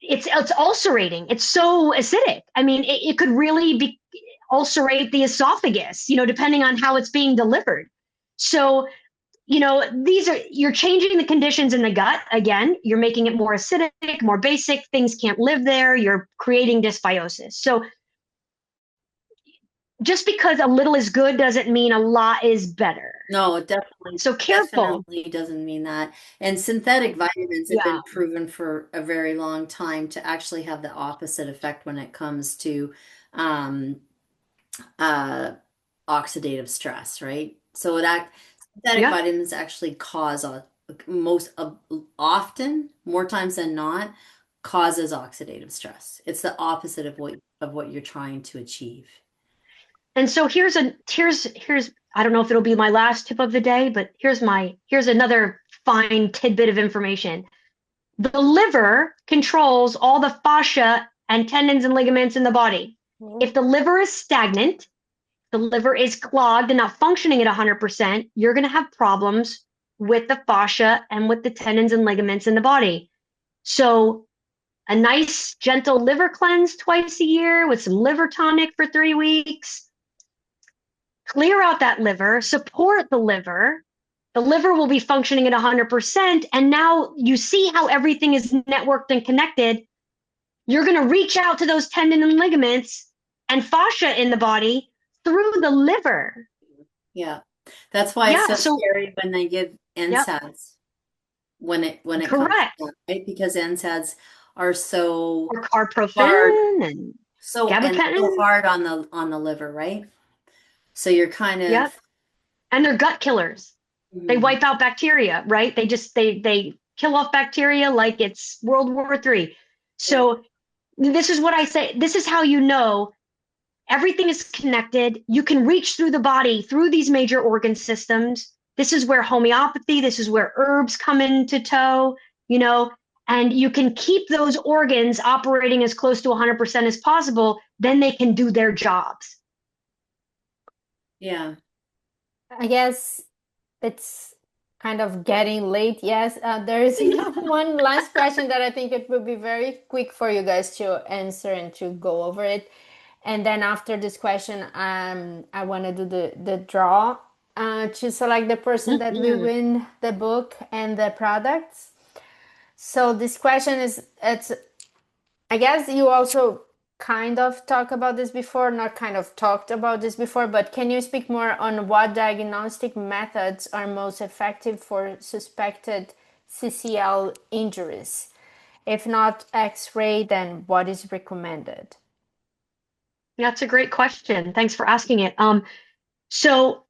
it's ulcerating. It's so acidic. I mean, it could really be ulcerate the esophagus, depending on how it's being delivered. So, you're changing the conditions in the gut. Again, you're making it more acidic, more basic. Things can't live there. You're creating dysbiosis. So just because a little is good doesn't mean a lot is better. No, it definitely So careful. definitely doesn't mean that. And synthetic vitamins have Yeah. been proven for a very long time to actually have the opposite effect when it comes to um, uh, oxidative stress, right? So synthetic Yeah. vitamins actually cause most often, more times than not, causes oxidative stress. It's the opposite of what you're trying to achieve. And so here's I don't know if it'll be my last tip of the day, but here's another fine tidbit of information. The liver controls all the fascia and tendons and ligaments in the body. If the liver is stagnant, the liver is clogged and not functioning at 100%, you're going to have problems with the fascia and with the tendons and ligaments in the body. So a nice gentle liver cleanse twice a year with some liver tonic for 3 weeks. Clear out that liver, support the liver. The liver will be functioning at 100%. And now you see how everything is networked and connected. You're going to reach out to those tendon and ligaments and fascia in the body through the liver. Yeah. That's why it's so scary when they give NSAIDs when it comes to that, right? Because NSAIDs are so or carprofen hard, and so hard on the liver, right? So you're kind of and they're gut killers. They wipe out bacteria, right? They kill off bacteria like it's World War III. So this is what I say. This is how you know everything is connected. You can reach through the body, through these major organ systems. This is where homeopathy, this is where herbs come into tow, and you can keep those organs operating as close to 100% as possible. Then they can do their jobs. Yeah. I guess it's kind of getting late. Yes, there is one last question that I think it would be very quick for you guys to answer and to go over it. And then after this question, I want to do the draw to select the person that will win the book and the products. So this question I guess you also kind of talked about this before, not kind of talked about this before, but can you speak more on what diagnostic methods are most effective for suspected CCL injuries? If not X-ray, then what is recommended? That's a great question. Thanks for asking it. So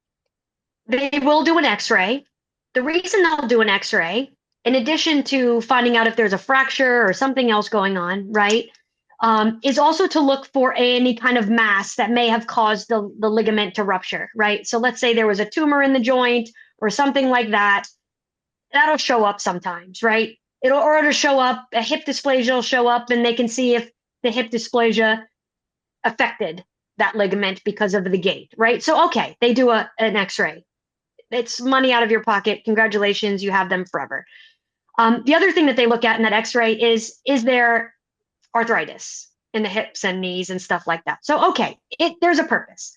they will do an X-ray. The reason they'll do an X-ray, in addition to finding out if there's a fracture or something else going on, right, is also to look for any kind of mass that may have caused the ligament to rupture, right? So let's say there was a tumor in the joint or something like that. That'll show up sometimes, right? it'll show up, a hip dysplasia will show up, and they can see if the hip dysplasia affected that ligament because of the gait, right? So, okay, they do an x-ray. It's money out of your pocket. Congratulations, you have them forever. The other thing that they look at in that x-ray is there arthritis in the hips and knees and stuff like that? So, okay, there's a purpose.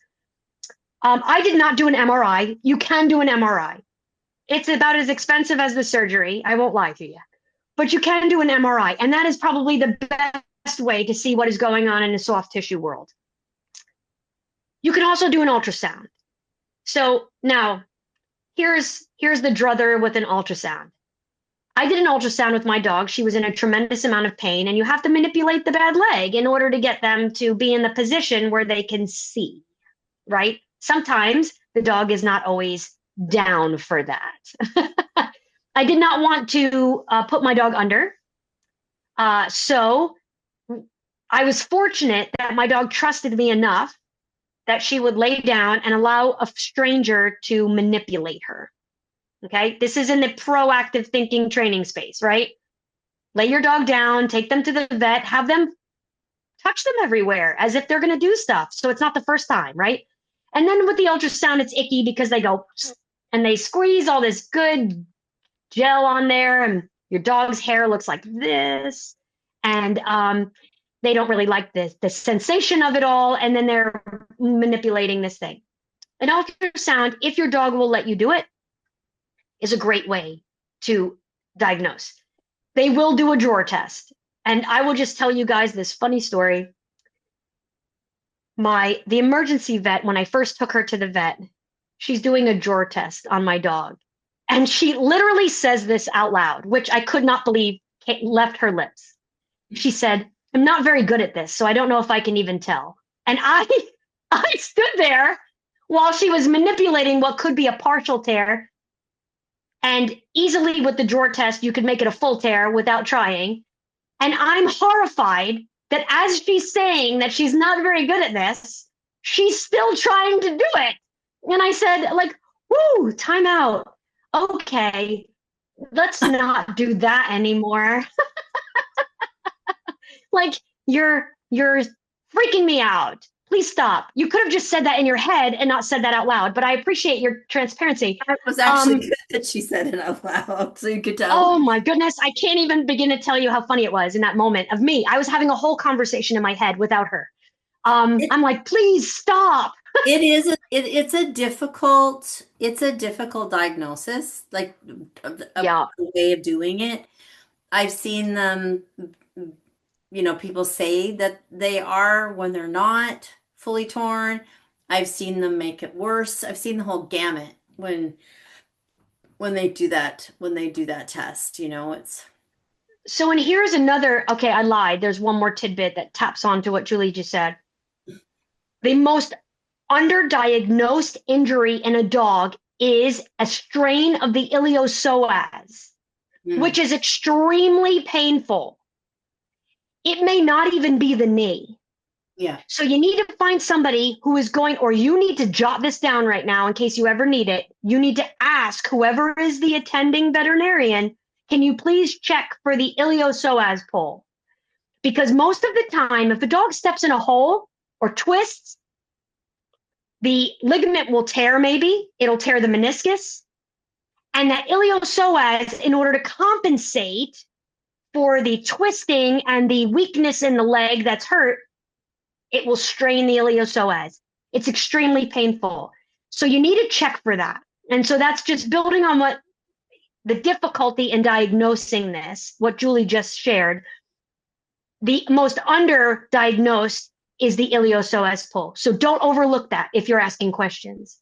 I did not do an MRI. You can do an MRI. It's about as expensive as the surgery. I won't lie to you. But you can do an MRI, and that is probably the best way to see what is going on in the soft tissue world. You can also do an ultrasound. So now, here's the druther with an ultrasound. I did an ultrasound with my dog. She was in a tremendous amount of pain, and you have to manipulate the bad leg in order to get them to be in the position where they can see, right? Sometimes the dog is not always down for that. I did not want to put my dog under. So I was fortunate that my dog trusted me enough that she would lay down and allow a stranger to manipulate her. Okay, this is in the proactive thinking training space, right? Lay your dog down, take them to the vet, have them touch them everywhere as if they're going to do stuff. So it's not the first time, right? And then with the ultrasound, it's icky because they go and they squeeze all this good gel on there, and your dog's hair looks like this. And they don't really like the sensation of it all. And then they're manipulating this thing. An ultrasound, if your dog will let you do it, is a great way to diagnose. They will do a drawer test. And I will just tell you guys this funny story. The emergency vet, when I first took her to the vet, she's doing a drawer test on my dog. And she literally says this out loud, which I could not believe left her lips. She said, "I'm not very good at this, so I don't know if I can even tell." And I stood there while she was manipulating what could be a partial tear. And easily with the drawer test, you could make it a full tear without trying. And I'm horrified that as she's saying that she's not very good at this, she's still trying to do it. And I said, like, whoo, time out. Okay, let's not do that anymore. Like, you're freaking me out. Please stop. You could have just said that in your head and not said that out loud, but I appreciate your transparency. It was actually good that she said it out loud, so you could tell. Oh my goodness, I can't even begin to tell you how funny it was in that moment of me. I was having a whole conversation in my head without her. I'm like, please stop. It's a difficult diagnosis, like a way of doing it. I've seen them, people say that they are when they're not fully torn. I've seen them make it worse. I've seen the whole gamut when they do that test, it's. So, and here's another, okay, I lied. There's one more tidbit that taps onto what Julie just said. The most underdiagnosed injury in a dog is a strain of the iliopsoas, which is extremely painful. It may not even be the knee. Yeah. So you need to find somebody who is going, or you need to jot this down right now in case you ever need it. You need to ask whoever is the attending veterinarian, can you please check for the iliopsoas pull? Because most of the time, if the dog steps in a hole or twists, the ligament will tear maybe. It'll tear the meniscus. And that iliopsoas, in order to compensate for the twisting and the weakness in the leg that's hurt, it will strain the iliopsoas. It's extremely painful. So you need to check for that. And so that's just building on what the difficulty in diagnosing this, what Julie just shared. The most underdiagnosed is the iliopsoas pull. So don't overlook that if you're asking questions.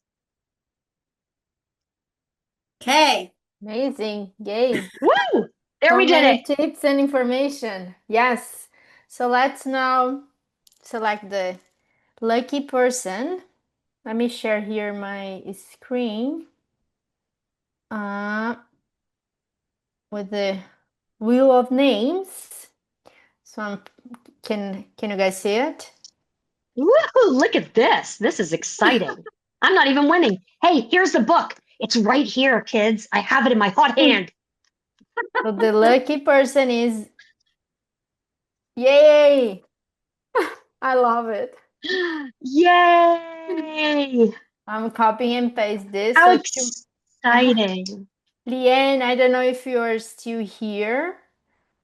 Okay. Amazing. Yay. Woo! There So we did many it. tips and information. Yes. So let's now select the lucky person. Let me share here my screen with the wheel of names. So can you guys see it? Woo! Look at this. This is exciting. I'm not even winning. Hey, here's the book. It's right here, kids. I have it in my hot hand. So the lucky person is, yay! I love it. Yay! I'm copying and paste this. How So exciting. Leanne, I don't know if you are still here,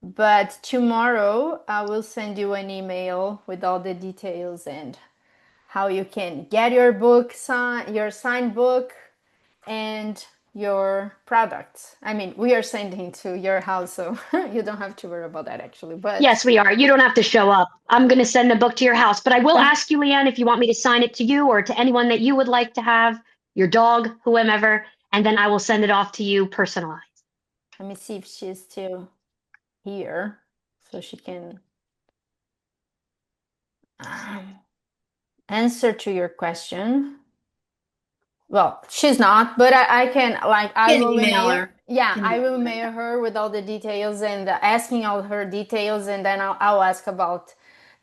but tomorrow I will send you an email with all the details and how you can get your book, your signed book, and your products. I mean, we are sending to your house, so you don't have to worry about that actually. But Yes, we are. You don't have to show up. I'm going to send the book to your house, but I will ask you, Leanne, if you want me to sign it to you or to anyone that you would like to have, your dog, whomever, and then I will send it off to you personalized. let me see if she's still here so she can um, answer to your question. Well, she's not, but I can like I Get an will email. emailer. Yeah, Can I will email her. mail her with all the details and asking all her details, and then I'll ask about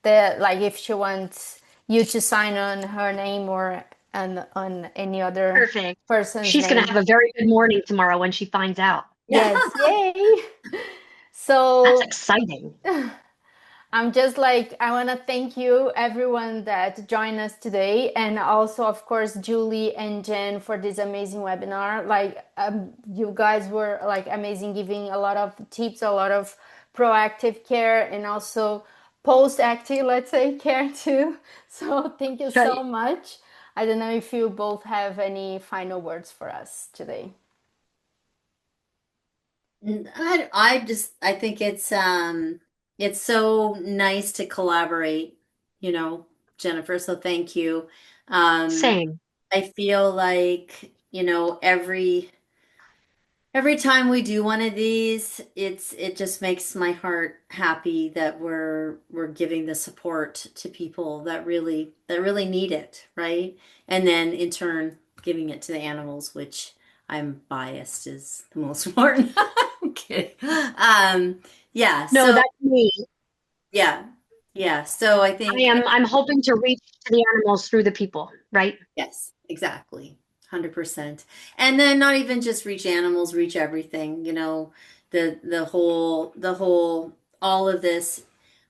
the like if she wants you to sign on her name or on any other Perfect. person's She's going to name. have a very good morning tomorrow when she finds out. Yes, yay! That's So exciting. I'm just like, I want to thank you, everyone that joined us today. And also, of course, Julie and Jen for this amazing webinar. Like, you guys were like amazing, giving a lot of tips, a lot of proactive care, and also post-active, let's say, care too. So, thank you so Right. much. I don't know if you both have any final words for us today. I think it's so nice to collaborate, you know, Jennifer, so thank you. Um Same. I feel like, every time we do one of these, it just makes my heart happy that we're giving the support to people that really need it, right? And then in turn giving it to the animals, which I'm biased is the most important. I'm kidding. Yeah, No, so that's me. yeah. Yeah, so I I think am I'm hoping to reach to the animals through the people, right? yes, exactly. 100%. And then not even just reach animals, reach everything, the whole all of this,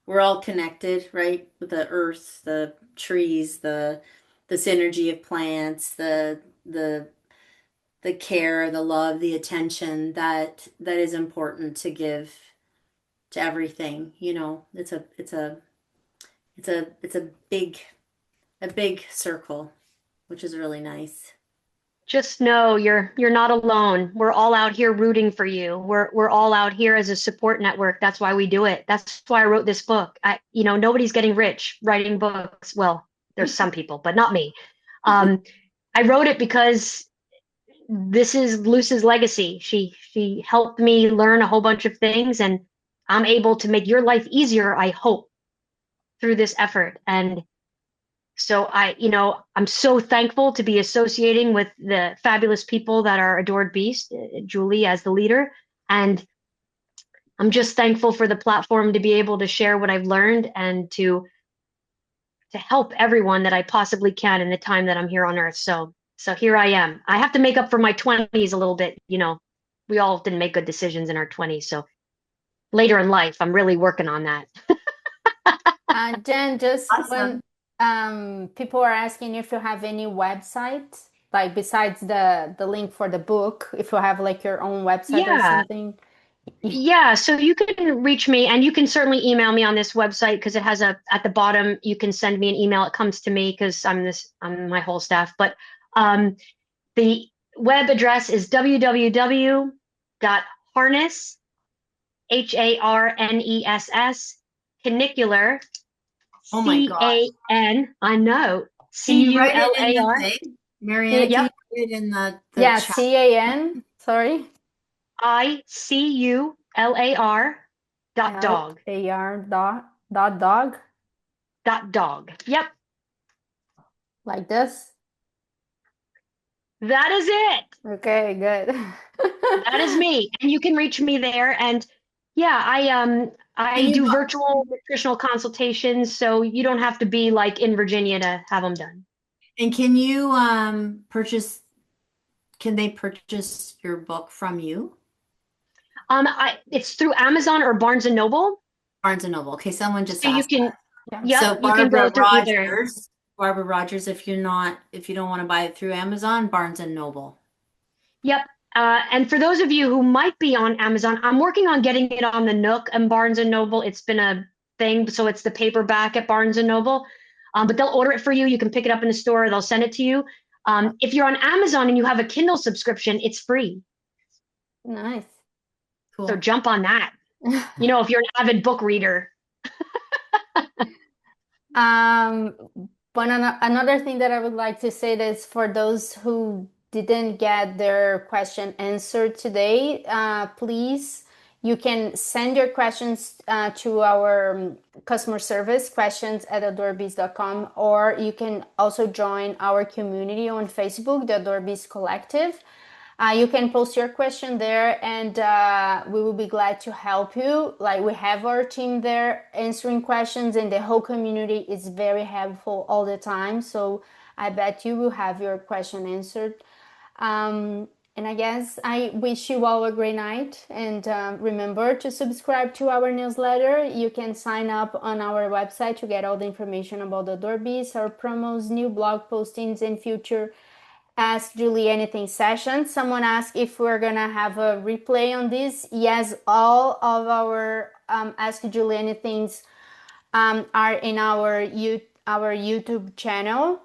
we're all connected, right? With the earth, the trees, the synergy of plants, the the care, the love, the attention that is important to give to everything, it's a big circle, which is really nice. Just know you're not alone. We're all out here rooting for you. We're all out here as a support network. That's why we do it. That's why I wrote this book. Nobody's getting rich writing books. Well, there's some people, but not me. I wrote it because this is Luce's legacy. She helped me learn a whole bunch of things, and I'm able to make your life easier, I hope, through this effort. And so I'm so thankful to be associating with the fabulous people that are Adored Beast, Julie as the leader. And I'm just thankful for the platform to be able to share what I've learned and to help everyone that I possibly can in the time that I'm here on Earth. So here I am. I have to make up for my 20s a little bit. We all didn't make good decisions in our 20s. So later in life, I'm really working on that. Jen, just when Awesome. people are asking if you have any website, like besides the link for the book, if you have like your own website or Yeah. something. Yeah, so you can reach me and you can certainly email me on this website because it has at the bottom you can send me an email. It comes to me because I'm my whole staff. But um, the web address is www.harness HARNESS canicular Oh my gosh. CAN I know Can you write it in the CULAR. thing? Mariana, can you Yep, put it in the Yeah, chat? CAN, sorry, ICULAR. LAR dot dog, Dog. Yep, like this. that is it. Okay, good. That is me, and you can reach me there. And yeah, Can I you do virtual nutritional consultations, so you don't have to be like in Virginia to have them done. and can you purchase can they purchase your book from you? It's through Amazon or Barnes and Noble. Barnes and Noble. Okay, someone just So you asked can, that. Yeah. yep, So you can go through either. Barbara Rogers, if you don't want to buy it through Amazon, Barnes and Noble. Yep. And for those of you who might be on Amazon, I'm working on getting it on the Nook and Barnes and Noble. It's been a thing, so it's the paperback at Barnes and Noble. But they'll order it for you. You can pick it up in the store. They'll send it to you. If you're on Amazon and you have a Kindle subscription, it's free. Nice. So Cool. jump on that. If you're an avid book reader. Um, another thing that I would like to say is for those who didn't get their question answered today, please, you can send your questions to our customer service, questions@adorebees.com, or you can also join our community on Facebook, the Adorebees Collective. You can post your question there, and we will be glad to help you. Like, we have our team there answering questions, and the whole community is very helpful all the time. So I bet you will have your question answered. And I guess I wish you all a great night. And remember to subscribe to our newsletter. You can sign up on our website to get all the information about the Adorebees, our promos, new blog postings, and future Ask Julie Anything sessions. Someone asked if we're gonna have a replay on this. Yes, all of our Ask Julie Anythings are in our YouTube channel,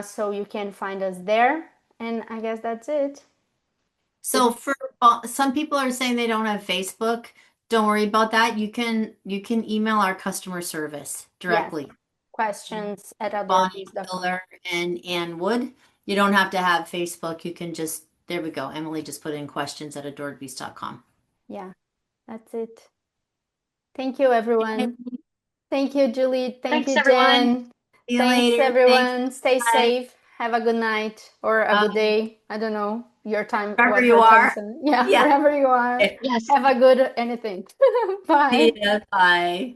so you can find us there. And I guess that's it. So for some people are saying they don't have Facebook. Don't worry about that. You can email our customer service Yes, directly. questions at Bonnie adorebees.com. Miller and Ann Wood. You don't have to have Facebook. You can just, there we go. Emily just put in questions@adoredbeast.com. Yeah, that's it. Thank you, everyone. Thank you, Julie. Thank Thanks, you, everyone. Jen. See you Thanks, later. Thanks. everyone. Stay Bye. safe. Have a good night or a good Bye. day. I don't know your time, Wherever you what time are. zone. Yeah, Yeah. wherever you are. Yes. Have a good anything. See Bye. ya. Bye.